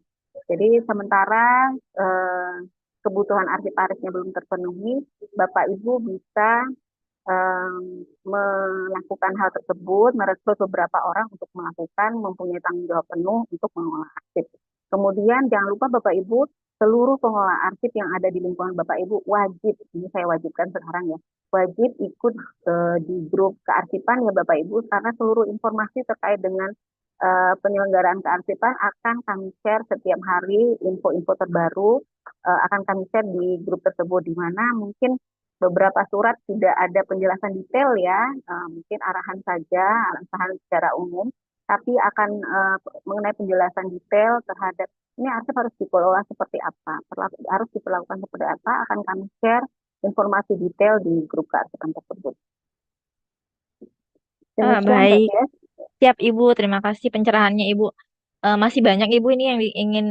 Jadi sementara kebutuhan arsiparisnya belum terpenuhi, Bapak Ibu bisa melakukan hal tersebut, merekrut beberapa orang untuk melakukan, mempunyai tanggung jawab penuh untuk mengolah arsip. Kemudian jangan lupa Bapak Ibu, seluruh pengelola arsip yang ada di lingkungan Bapak Ibu wajib, ini saya wajibkan sekarang ya, wajib ikut di grup kearsipan ya Bapak Ibu, karena seluruh informasi terkait dengan penyelenggaraan kearsipan akan kami share setiap hari, info-info terbaru akan kami share di grup tersebut, di mana mungkin beberapa surat tidak ada penjelasan detail ya, mungkin arahan saja, arahan secara umum, tapi akan mengenai penjelasan detail terhadap ini arsip harus dikelola seperti apa, harus diperlakukan seperti apa, akan kami share informasi detail di grup kearsipan tersebut. Baik. Siap Ibu, terima kasih pencerahannya Ibu. Masih banyak Ibu ini yang ingin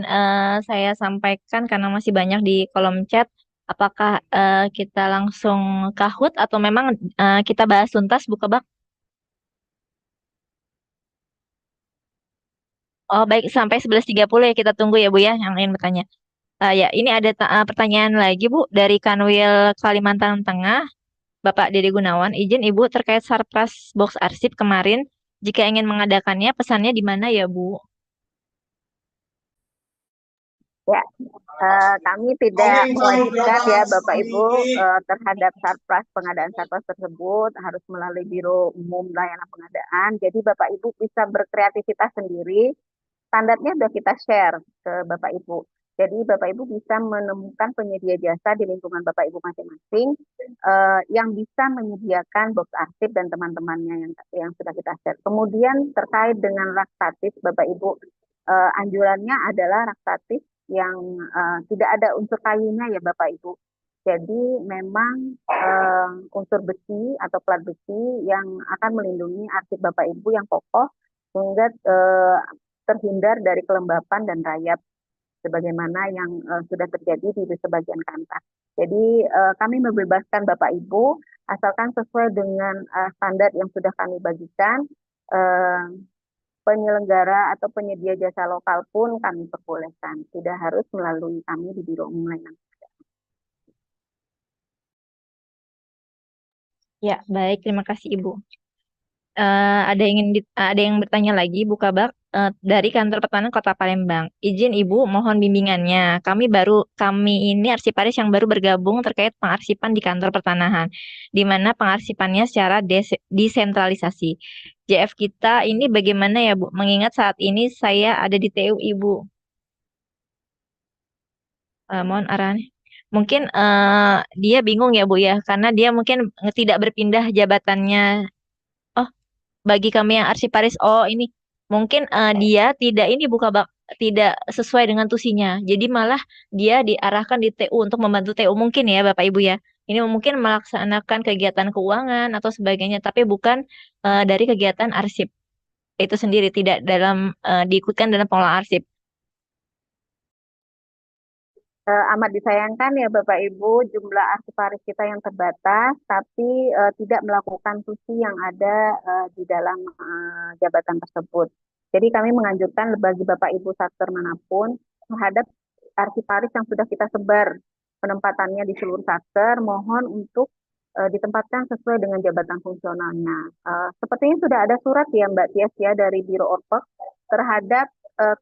saya sampaikan karena masih banyak di kolom chat. Apakah kita langsung kahut atau memang kita bahas tuntas Bu Kabak? Oh baik, sampai 11.30 ya kita tunggu ya Bu ya yang ingin bertanya. Ya, ini ada pertanyaan lagi Bu dari Kanwil Kalimantan Tengah. Bapak Dede Gunawan, izin Ibu terkait Sarpras box arsip kemarin. Jika ingin mengadakannya, pesannya di mana ya Bu? Ya, kami tidak mewajibkan ya Bapak Ibu terhadap Sarpras, pengadaan Sarpras tersebut harus melalui Biro Umum Layanan Pengadaan. Jadi Bapak Ibu bisa berkreativitas sendiri. Standarnya sudah kita share ke Bapak Ibu. Jadi Bapak Ibu bisa menemukan penyedia jasa di lingkungan Bapak Ibu masing-masing yang bisa menyediakan box arsip dan teman-temannya yang sudah kita share. Kemudian terkait dengan rak statis, Bapak Ibu anjurannya adalah rak statis yang tidak ada unsur kayunya ya Bapak Ibu. Jadi memang unsur besi atau plat besi yang akan melindungi arsip Bapak Ibu yang kokoh sehingga terhindar dari kelembapan dan rayap sebagaimana yang sudah terjadi di sebagian kantor. Jadi kami membebaskan Bapak Ibu asalkan sesuai dengan standar yang sudah kami bagikan, penyelenggara atau penyedia jasa lokal pun kami perbolehkan, tidak harus melalui kami di Biro Umum Layanan. Ya, baik, terima kasih Ibu. Ada yang bertanya lagi Bu Kabak dari Kantor Pertanahan Kota Palembang. Izin Ibu, mohon bimbingannya. Kami ini arsiparis yang baru bergabung terkait pengarsipan di Kantor Pertanahan, di mana pengarsipannya secara desentralisasi. JF kita ini bagaimana ya Bu? Mengingat saat ini saya ada di TU Ibu. Mohon arahannya. Mungkin dia bingung ya Bu ya, karena dia mungkin tidak berpindah jabatannya. Oh, bagi kami yang arsiparis, oh ini mungkin dia tidak ini tidak sesuai dengan tusinya. Jadi malah dia diarahkan di TU untuk membantu TU mungkin ya Bapak Ibu ya. Ini mungkin melaksanakan kegiatan keuangan atau sebagainya, tapi bukan dari kegiatan arsip itu sendiri, tidak diikutkan dalam pengelolaan arsip. Amat disayangkan ya Bapak Ibu, jumlah arsiparis kita yang terbatas, tapi tidak melakukan tusi yang ada di dalam jabatan tersebut. Jadi kami menganjurkan bagi Bapak Ibu satker manapun terhadap arsiparis yang sudah kita sebar penempatannya di seluruh satker, mohon untuk ditempatkan sesuai dengan jabatan fungsionalnya. Sepertinya sudah ada surat ya Mbak Tias ya dari Biro Orpek terhadap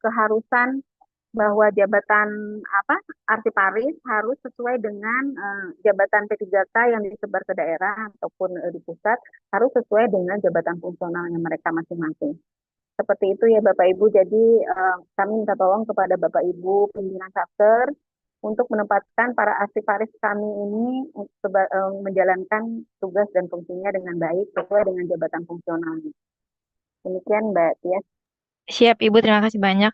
keharusan bahwa jabatan arsiparis harus sesuai dengan jabatan P3K yang disebar ke daerah ataupun di pusat, harus sesuai dengan jabatan fungsionalnya mereka masing-masing. Seperti itu ya Bapak Ibu. Jadi kami minta tolong kepada Bapak Ibu pimpinan satker untuk menempatkan para arsiparis kami ini menjalankan tugas dan fungsinya dengan baik sesuai dengan jabatan fungsionalnya. Demikian Mbak Tias. Siap Ibu, terima kasih banyak.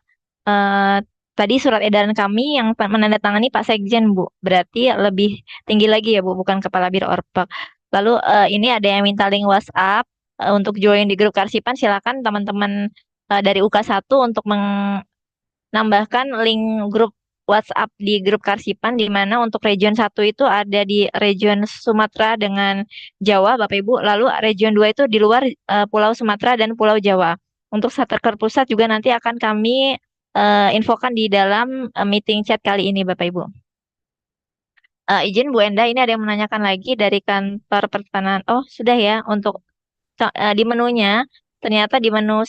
Tadi surat edaran kami yang menandatangani Pak Sekjen, Bu. Berarti lebih tinggi lagi ya, Bu, bukan Kepala Biro Orpek. Lalu ini ada yang minta link WhatsApp untuk join di grup Karsipan. Silakan teman-teman dari UK1 untuk menambahkan link grup WhatsApp di grup Karsipan, di mana untuk region 1 itu ada di region Sumatera dengan Jawa, Bapak Ibu. Lalu region 2 itu di luar Pulau Sumatera dan Pulau Jawa. Untuk satker pusat juga nanti akan kami infokan di dalam meeting chat kali ini, Bapak Ibu. Izin Bu Enda, ini ada yang menanyakan lagi dari kantor pertanahan. Oh, sudah ya. Untuk di menunya, ternyata di menu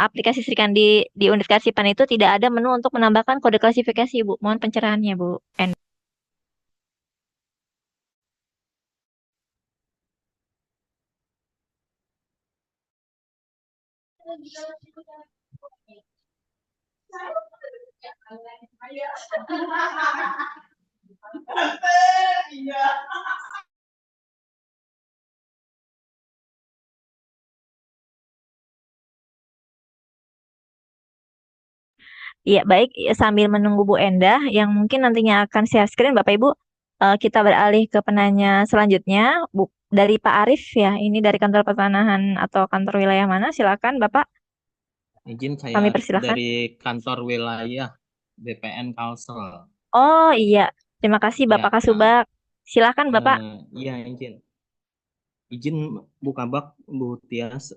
aplikasi Srikandi di unit Karsipan itu tidak ada menu untuk menambahkan kode klasifikasi, Bu. Mohon pencerahannya, Bu Enda. Iya, baik. Sambil menunggu Bu Endah, yang mungkin nantinya akan share screen, Bapak Ibu, kita beralih ke penanya selanjutnya, Bu, dari Pak Arif ya. Ini dari kantor pertanahan atau kantor wilayah mana? Silakan, Bapak. Izin saya Kami persilahkan. dari kantor wilayah BPN Kalsel. Oh iya, terima kasih Bapak Ya, Kasubag. Silakan Bapak. Iya, izin Bu Kabak, Bu Tias,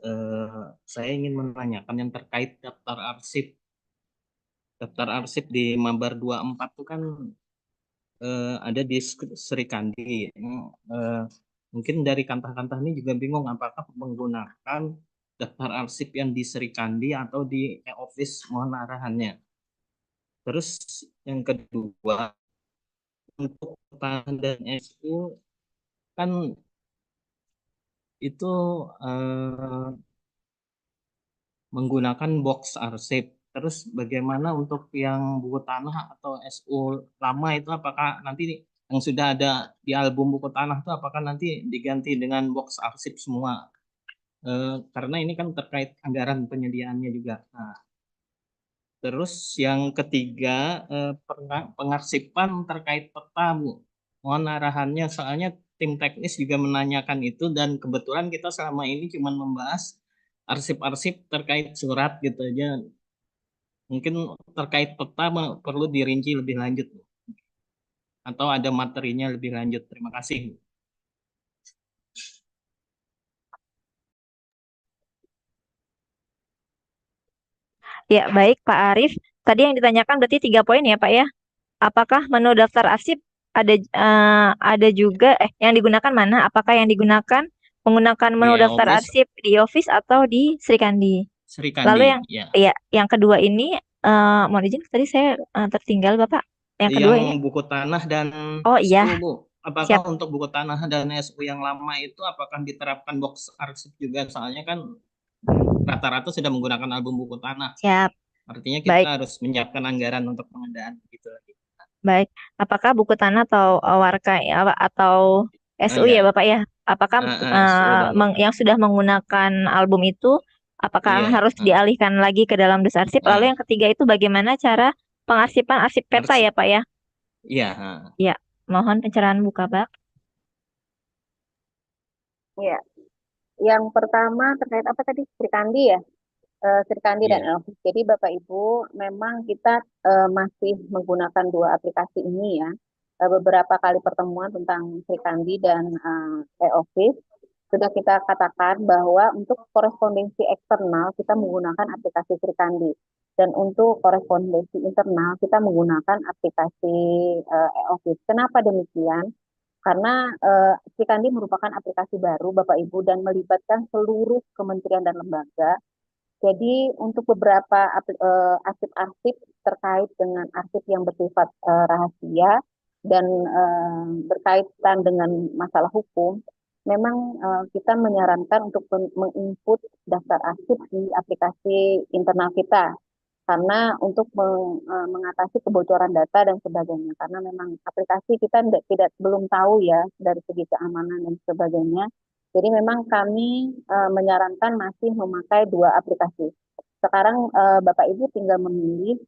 saya ingin menanyakan yang terkait daftar arsip. Daftar arsip di Mabar 24 itu kan ada di Srikandi. Mungkin dari kantah-kantah ini juga bingung apakah menggunakan daftar arsip yang di Srikandi atau di e-office, mohon arahannya. Terus yang kedua, untuk pertahanan dan SU kan itu menggunakan box arsip. Terus bagaimana untuk yang buku tanah atau SU lama itu, apakah nanti yang sudah ada di album buku tanah itu apakah nanti diganti dengan box arsip semua? Karena ini kan terkait anggaran penyediaannya juga. Nah, terus yang ketiga, pengarsipan terkait peta, Bu. Mohon arahannya, soalnya tim teknis juga menanyakan itu, dan kebetulan kita selama ini cuma membahas arsip-arsip terkait surat gitu aja. Mungkin terkait peta perlu dirinci lebih lanjut, Bu. Atau ada materinya lebih lanjut. Terima kasih. Ya, baik Pak Arif. Tadi yang ditanyakan berarti 3 poin ya Pak ya. Apakah menu daftar arsip ada juga yang digunakan mana? Apakah yang digunakan menggunakan menu Di daftar office, arsip di office atau di Srikandi? Lalu Srikandi, ya. yang kedua ini mohon izin tadi saya tertinggal Bapak. Yang kedua ini. buku tanah dan Oh SU, iya, Bu. Apakah siap. untuk buku tanah dan SU yang lama itu apakah diterapkan box arsip juga? Soalnya kan rata-rata sudah menggunakan album buku tanah. Siap. Artinya kita Baik. harus menyiapkan anggaran untuk pengadaan gitu lagi. Baik. Apakah buku tanah atau warka ya, atau SU ya Ya, Bapak ya? Apakah SO dan yang sudah menggunakan album itu, apakah iya, harus dialihkan lagi ke dalam dus arsip? Lalu ah, yang ketiga itu bagaimana cara pengarsipan arsip peta harus ya Pak ya? iya, Ya, mohon pencerahan Bu Kabak. Iya, yang pertama terkait apa tadi? Sri Kandi ya? Sri Kandi dan iya. Elvis. Jadi Bapak Ibu, memang kita masih menggunakan dua aplikasi ini ya. Beberapa kali pertemuan tentang Sri Kandi dan e-Office sudah kita katakan bahwa untuk korespondensi eksternal kita menggunakan aplikasi Sri Kandi dan untuk korespondensi internal kita menggunakan aplikasi e-Office. Kenapa demikian? Karena Sri Kandi merupakan aplikasi baru Bapak Ibu dan melibatkan seluruh kementerian dan lembaga. Jadi untuk beberapa arsip-arsip terkait dengan arsip yang bersifat rahasia dan berkaitan dengan masalah hukum, memang kita menyarankan untuk menginput daftar arsip di aplikasi internal kita karena untuk mengatasi kebocoran data dan sebagainya. Karena memang aplikasi kita tidak belum tahu ya dari segi keamanan dan sebagainya. Jadi memang kami menyarankan masih memakai dua aplikasi. Sekarang Bapak Ibu tinggal memilih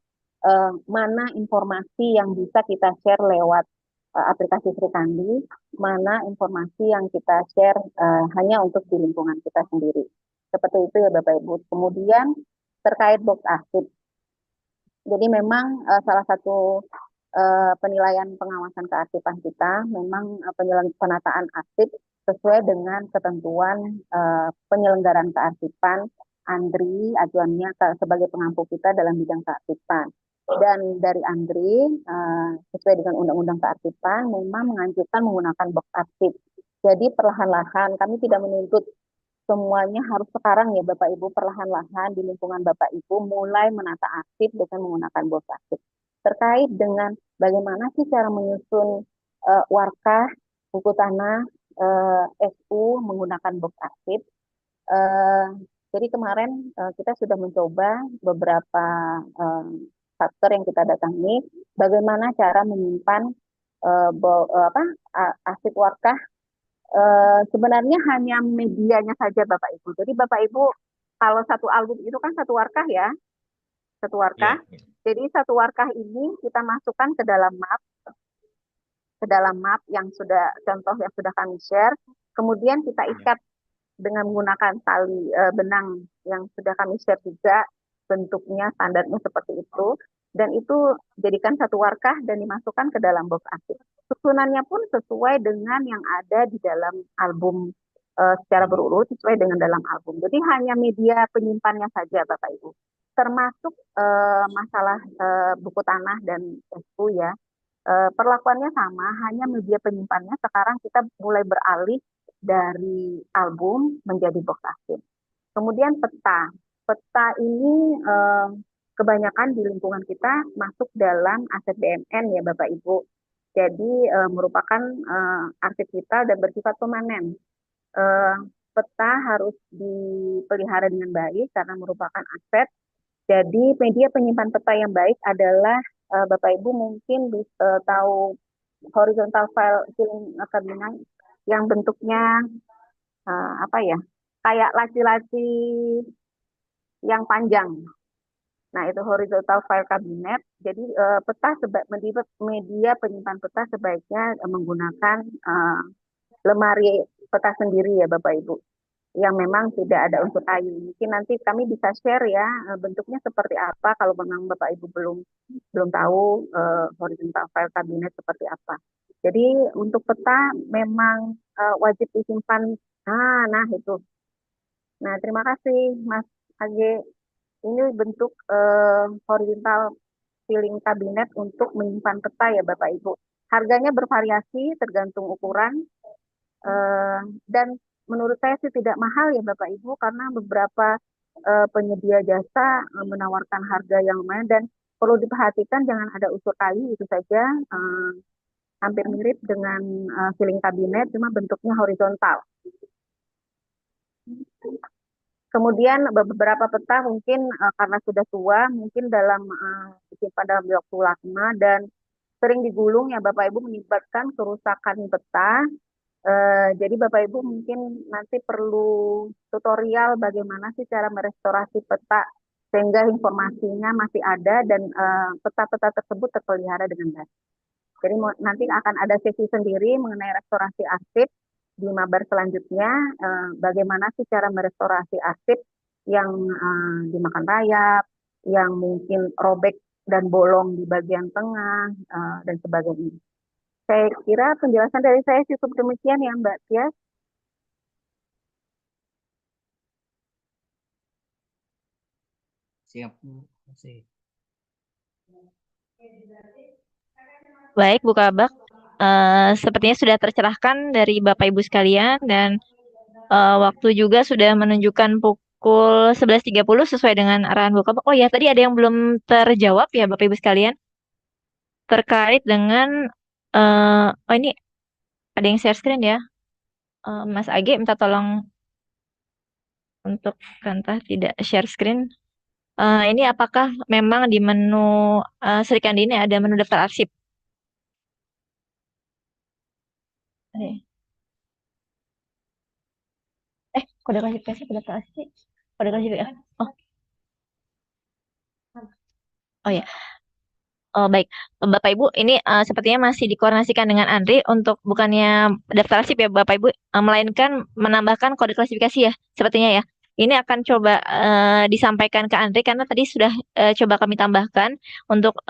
mana informasi yang bisa kita share lewat aplikasi Sri Kandi, mana informasi yang kita share hanya untuk di lingkungan kita sendiri. Seperti itu ya Bapak Ibu. Kemudian terkait box arsip. Jadi memang salah satu penilaian pengawasan kearsipan kita memang penataan arsip sesuai dengan ketentuan penyelenggaraan kearsipan ANDRI acuannya sebagai pengampu kita dalam bidang kearsipan. Dan dari ANDRI sesuai dengan Undang-Undang Kearsipan memang menganjurkan menggunakan box arsip. Jadi perlahan-lahan kami tidak menuntut semuanya harus sekarang ya Bapak Ibu, perlahan-lahan di lingkungan Bapak Ibu mulai menata arsip dengan menggunakan box arsip. Terkait dengan bagaimana sih cara menyusun warkah, buku tanah, SU menggunakan box arsip. Jadi kemarin kita sudah mencoba beberapa faktor yang kita datangi, bagaimana cara menyimpan arsip warkah. Sebenarnya hanya medianya saja Bapak Ibu. Jadi Bapak Ibu kalau satu album itu kan satu warkah ya, satu warkah. Jadi satu warkah ini kita masukkan ke dalam map yang sudah contoh yang sudah kami share. Kemudian kita ikat dengan menggunakan tali benang yang sudah kami share juga, bentuknya standarnya seperti itu. Dan itu jadikan satu warkah dan dimasukkan ke dalam box arsip. Susunannya pun sesuai dengan yang ada di dalam album secara berurut sesuai dengan dalam album. Jadi hanya media penyimpannya saja Bapak Ibu. Termasuk masalah buku tanah dan SU ya. Perlakuannya sama, hanya media penyimpannya sekarang kita mulai beralih dari album menjadi box arsip. Kemudian peta. Peta ini kebanyakan di lingkungan kita masuk dalam aset BMN ya Bapak Ibu. Jadi merupakan arsip kita dan bersifat permanen. Peta harus dipelihara dengan baik karena merupakan aset. Jadi media penyimpan peta yang baik adalah Bapak Ibu mungkin tahu horizontal file filing cabinet yang bentuknya apa ya, kayak laci-laci yang panjang. Nah, itu horizontal file cabinet. Jadi media penyimpan peta sebaiknya menggunakan lemari peta sendiri ya Bapak Ibu, yang memang tidak ada unsur kayu. Mungkin nanti kami bisa share ya bentuknya seperti apa kalau memang Bapak Ibu belum tahu horizontal file cabinet seperti apa. Jadi untuk peta memang wajib disimpan. Nah itu. Nah, terima kasih Mas AG. Ini bentuk horizontal filing cabinet untuk menyimpan peta ya Bapak Ibu. Harganya bervariasi tergantung ukuran dan menurut saya sih tidak mahal ya Bapak Ibu karena beberapa penyedia jasa menawarkan harga yang lumayan dan perlu diperhatikan jangan ada unsur kayu itu saja hampir mirip dengan filing kabinet cuma bentuknya horizontal. Kemudian beberapa peta mungkin karena sudah tua, mungkin disimpan dalam waktu lama dan sering digulung ya Bapak Ibu, menyebabkan kerusakan peta. Jadi Bapak Ibu mungkin nanti perlu tutorial bagaimana sih cara merestorasi peta sehingga informasinya masih ada dan peta-peta tersebut terpelihara dengan baik. Jadi nanti akan ada sesi sendiri mengenai restorasi arsip di mabar selanjutnya, bagaimana sih cara merestorasi arsip yang dimakan rayap, yang mungkin robek dan bolong di bagian tengah, dan sebagainya. Saya kira penjelasan dari saya cukup demikian ya Mbak Tias. Siap, Bu. Terima kasih. Baik, Bu Kabak. Sepertinya sudah tercerahkan dari Bapak Ibu sekalian dan waktu juga sudah menunjukkan pukul 11.30 sesuai dengan arahan Bu Kabak. Oh ya, tadi ada yang belum terjawab ya Bapak Ibu sekalian terkait dengan oh ini ada yang share screen ya. Mas Age minta tolong untuk Kanta tidak share screen. Ini apakah memang di menu Sri Kandi ini ada menu daftar arsip? Kode klasifikasi kode daftar arsip sih? Kode klasifikasi. Oh ya. Oh baik, Bapak Ibu, ini sepertinya masih dikoordinasikan dengan Andri untuk bukannya daftar arsip ya Bapak Ibu, melainkan menambahkan kode klasifikasi ya, sepertinya ya. Ini akan coba disampaikan ke Andri karena tadi sudah coba kami tambahkan untuk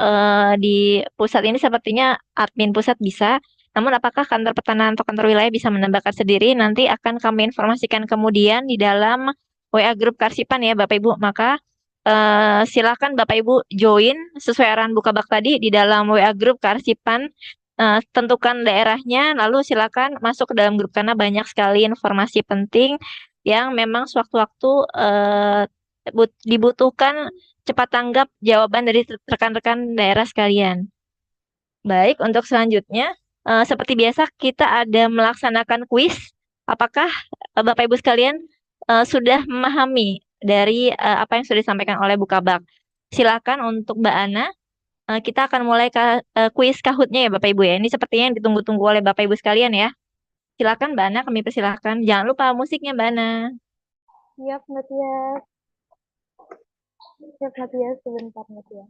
di pusat ini sepertinya admin pusat bisa. Namun apakah kantor pertanahan atau kantor wilayah bisa menambahkan sendiri? Nanti akan kami informasikan kemudian di dalam WA grup Karsipan ya Bapak Ibu. Maka silakan Bapak Ibu join sesuai arahan Bukabak tadi di dalam WA grup Karsipan. Tentukan daerahnya, lalu silakan masuk ke dalam grup karena banyak sekali informasi penting yang memang sewaktu-waktu dibutuhkan cepat tanggap jawaban dari rekan-rekan daerah sekalian. Baik, untuk selanjutnya, seperti biasa kita ada melaksanakan kuis. Apakah Bapak Ibu sekalian sudah memahami dari apa yang sudah disampaikan oleh Bu Kabak? Silakan untuk Mbak Ana, kita akan mulai kuis Kahutnya ya Bapak Ibu ya. Ini sepertinya yang ditunggu-tunggu oleh Bapak Ibu sekalian ya. Silakan Mbak Ana, kami persilakan. Jangan lupa musiknya Mbak Ana. Siap, Mbak Tias. Siap, Mbak Tias. Sebentar, Mbak Tias.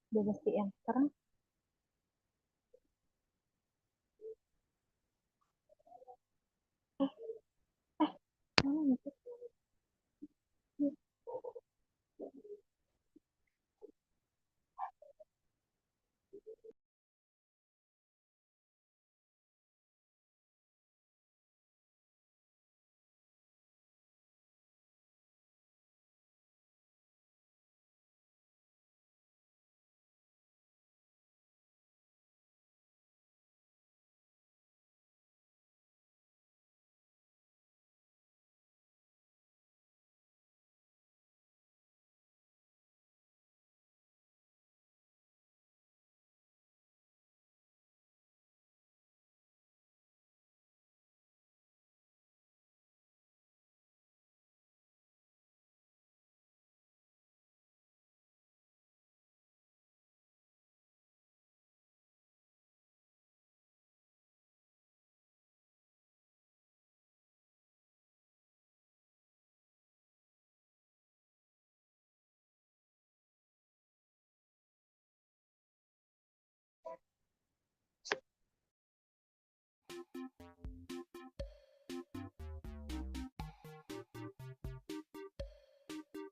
Udah mesti yang sekarang. Mana musik?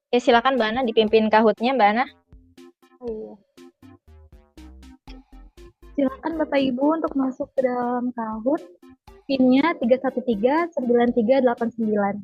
Ya silakan Mbak Ana dipimpin Kahutnya Mbak Ana. Oh, iya. Silakan Bapak Ibu untuk masuk ke dalam Kahut. PIN-nya 3139389.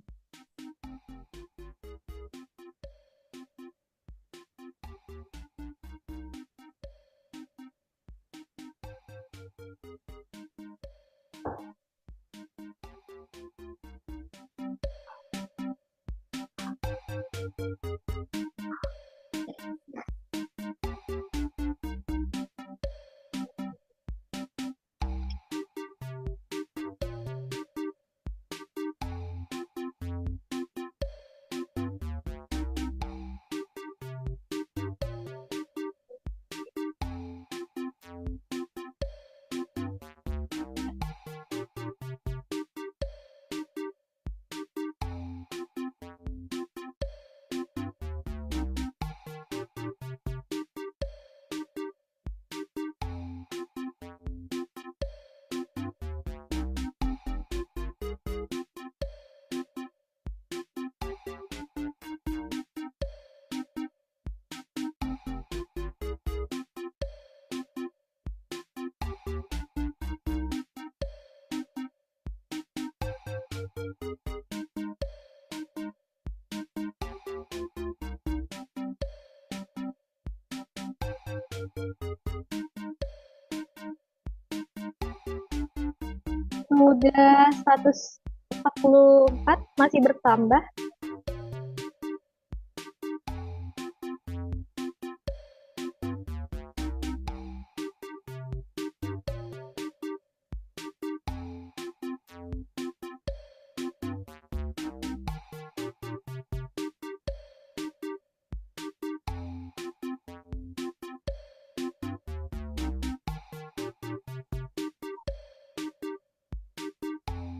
Sudah 144, masih bertambah.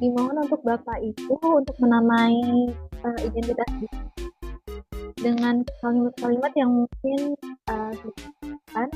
Dimohon untuk Bapak Ibu untuk menamai identitas dengan kalimat-kalimat yang mungkin kan.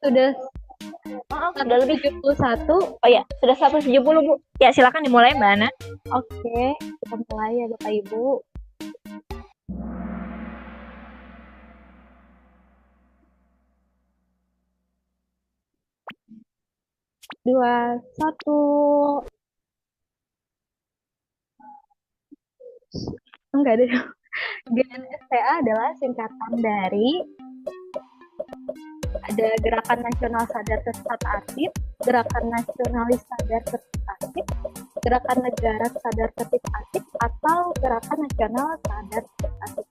Sudah lebih 71. Oh ya, sudah 170, Bu. Ya, silakan dimulai, Mbak Ana. Oke, kita mulai ya, Bapak Ibu. Dua, satu. Enggak ada. GNSTA adalah singkatan dari ada Gerakan Nasional Sadar Tertib Aktif, Gerakan Nasionalis Sadar Tertib Aktif, Gerakan Negara Sadar Tertib Aktif, atau Gerakan Nasional Sadar Tertib Aktif.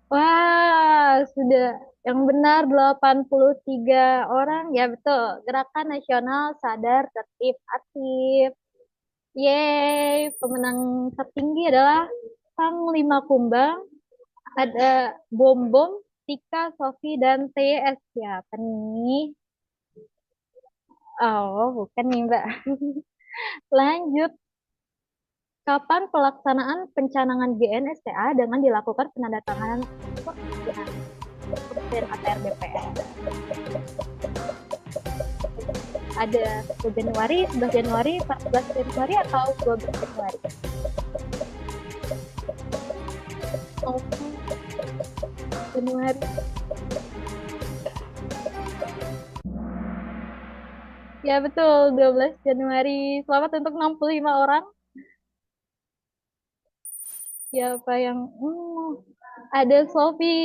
Wah, sudah yang benar 83 orang. Ya betul, Gerakan Nasional Sadar Tertib Aktif. Yeay, pemenang tertinggi adalah Sang Lima Kumbang. Ada Bom Bom, Tika, Sofi, dan TS. Siapa nih? Oh, bukan nih, Mbak. Lanjut. Kapan pelaksanaan pencanangan GNSTA dengan dilakukan penandatanganan dari ATR BPS? Ada 1 Januari, 11 Januari, 14 Januari, atau 12 Januari? Oh, Januari. Ya betul, 12 Januari. Selamat untuk 65 orang. Siapa yang ada Sofi,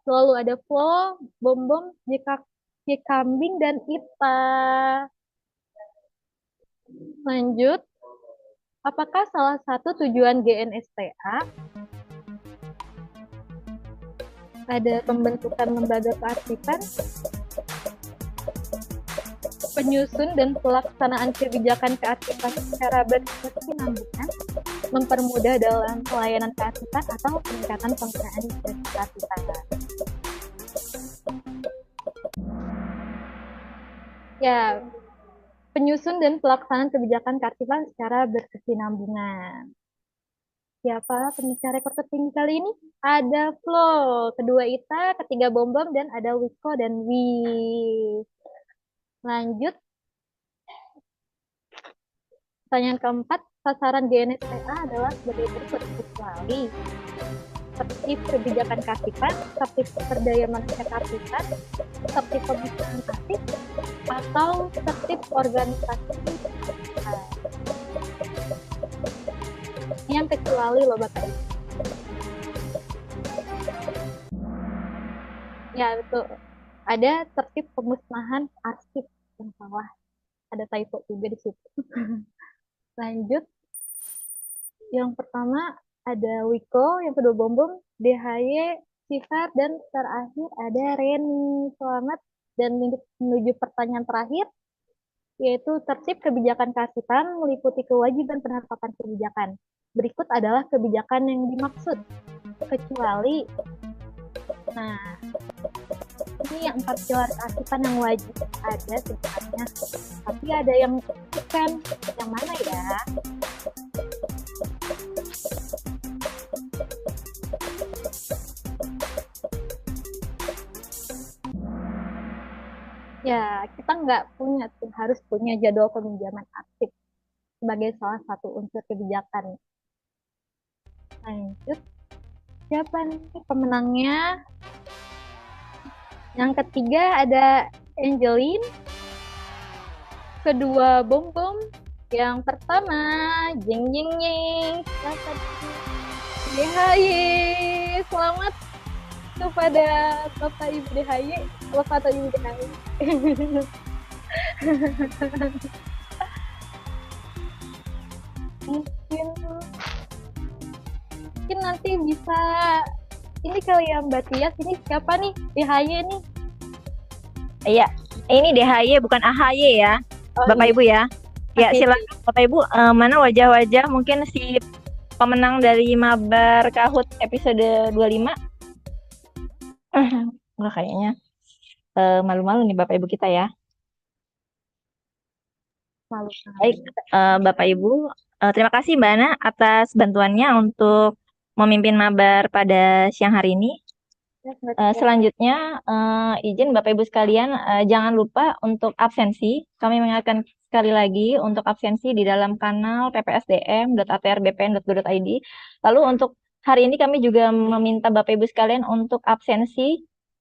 selalu ada Flo, Bom Bom, Jika Kambing, dan Ita. Lanjut, apakah salah satu tujuan GNSTA ada pembentukan lembaga kearsipan, penyusun dan pelaksanaan kebijakan kearsipan secara berkesinambungan, mempermudah dalam pelayanan kearsipan atau peningkatan penggunaan jasa kearsipan. Ya, penyusun dan pelaksanaan kebijakan kearsipan secara berkesinambungan. Siapa pembicara rekor tertinggi kali ini? Ada Flo, kedua Ita, ketiga Bom Bom, dan ada Wiko dan Wi. Lanjut, pertanyaan keempat, sasaran GNSTA adalah sebagai berikut, kecuali tertib kebijakan kearsipan, tertib pemberdayaan manusia kearsipan, tertib pemisahan arsip, atau tertib organisasi. Ini yang kecuali loh Bapak Ibu. Ya betul. Ada tertib pemusnahan arsip yang salah. Ada typo juga di situ. Lanjut. Yang pertama ada Wiko, yang kedua Bom Bom, DHY, Sifat, dan terakhir ada Reni. Selamat, dan menuju pertanyaan terakhir, yaitu tertib kebijakan kearsipan meliputi kewajiban penerapan kebijakan. Berikut adalah kebijakan yang dimaksud, kecuali, nah, ini yang 4 pilar kearsipan yang wajib ada sebenarnya, tapi ada yang bukan, yang mana ya? Ya, kita nggak punya, harus punya jadwal peminjaman arsip sebagai salah satu unsur kebijakan. Lanjut, siapa nih pemenangnya? Yang ketiga ada Angeline, kedua Bom Bom, yang pertama Jeng Jeng Jeng, DHY. Selamat kepada Bapak Ibu DHY, Bapak atau Ibu DHY. Mungkin nanti bisa ini kali ya Mbak Tias, ini siapa nih DHY nih? Iya, ini DHY bukan AHY ya, Bapak Ibu ya. Ya, silakan Bapak Ibu, mana wajah-wajah mungkin si pemenang dari Mabar Kahut episode 25. Wah, kayaknya malu-malu nih Bapak Ibu kita ya. Malu. Baik, Bapak Ibu, terima kasih Mbak Ana atas bantuannya untuk memimpin Mabar pada siang hari ini. Selanjutnya, izin Bapak Ibu sekalian, jangan lupa untuk absensi. Kami mengingatkan sekali lagi untuk absensi di dalam kanal ppsdm.atrbpn.go.id. Lalu untuk hari ini kami juga meminta Bapak Ibu sekalian untuk absensi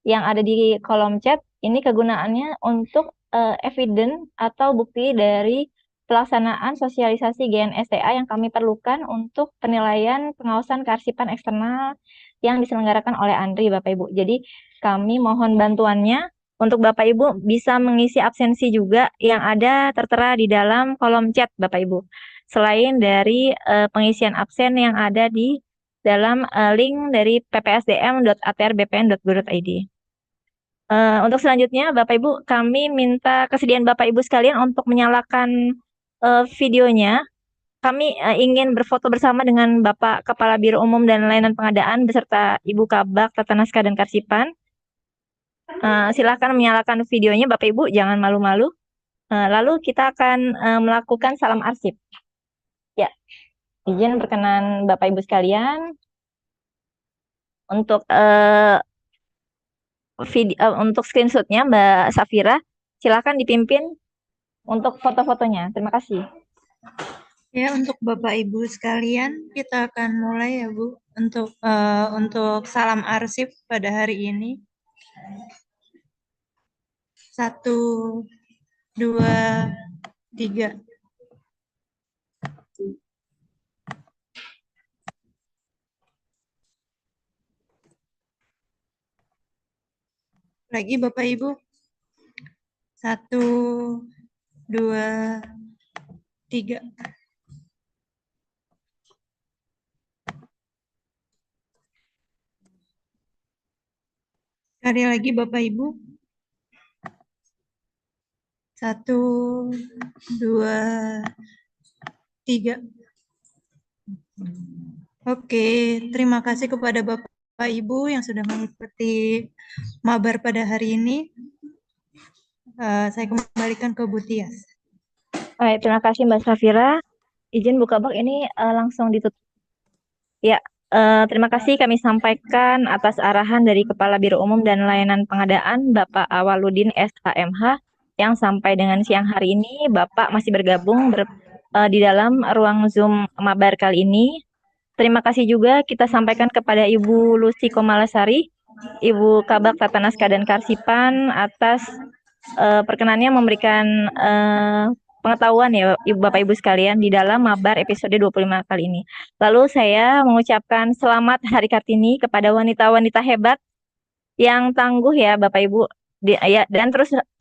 yang ada di kolom chat. Ini kegunaannya untuk evidence atau bukti dari pelaksanaan sosialisasi GNSTA yang kami perlukan untuk penilaian pengawasan kearsipan eksternal yang diselenggarakan oleh Andri, Bapak Ibu. Jadi kami mohon bantuannya untuk Bapak Ibu bisa mengisi absensi juga yang ada tertera di dalam kolom chat, Bapak Ibu. Selain dari pengisian absen yang ada di dalam link dari ppsdm.atrbpn.go.id. Untuk selanjutnya, Bapak Ibu, kami minta kesediaan Bapak Ibu sekalian untuk menyalakan videonya. Kami ingin berfoto bersama dengan Bapak Kepala Biro Umum dan Layanan Pengadaan beserta Ibu Kabak, Tata Naskah dan Karsipan. Silakan menyalakan videonya, Bapak Ibu, jangan malu-malu. Lalu kita akan melakukan salam arsip. Ya, izin perkenan Bapak Ibu sekalian untuk untuk screenshotnya Mbak Safira, silakan dipimpin untuk foto-fotonya. Terima kasih. Ya, untuk Bapak Ibu sekalian, kita akan mulai ya Bu untuk salam arsip pada hari ini. 1, 2, 3. Lagi Bapak Ibu. 1, 2, 3. Sekali lagi Bapak Ibu. 1, 2, 3. Oke, terima kasih kepada Bapak Ibu yang sudah mengikuti mabar pada hari ini. Saya kembalikan ke Bu Tias. Baik, terima kasih Mbak Safira. Izin buka bak ini langsung ditutup. Ya, terima kasih kami sampaikan atas arahan dari Kepala Biro Umum dan Layanan Pengadaan Bapak Awaludin SHMH yang sampai dengan siang hari ini Bapak masih bergabung di dalam ruang Zoom mabar kali ini. Terima kasih juga kita sampaikan kepada Ibu Lucy Komalasari, Ibu Kabak Tata Naskah dan Karsipan atas perkenannya memberikan pengetahuan ya Ibu Bapak Ibu sekalian di dalam mabar episode 25 kali ini. Lalu saya mengucapkan selamat Hari Kartini kepada wanita-wanita hebat yang tangguh ya Bapak Ibu dan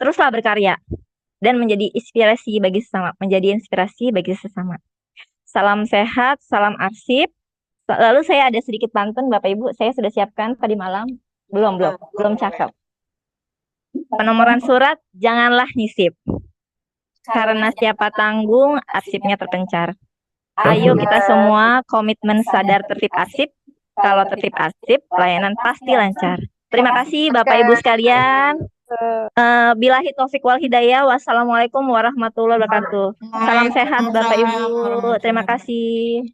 teruslah berkarya dan menjadi inspirasi bagi sesama, Salam sehat, salam arsip. Lalu saya ada sedikit pantun Bapak Ibu, saya sudah siapkan tadi malam. Belum cakep. Penomoran surat janganlah nyisip. Karena siapa tanggung, arsipnya terpencar. Ayo kita semua komitmen sadar tertib arsip. Kalau tertib arsip, pelayanan pasti lancar. Terima kasih Bapak Ibu sekalian. Billahi taufik wal hidayah. Wassalamualaikum warahmatullahi wabarakatuh. Salam sehat Bapak Ibu. Terima kasih.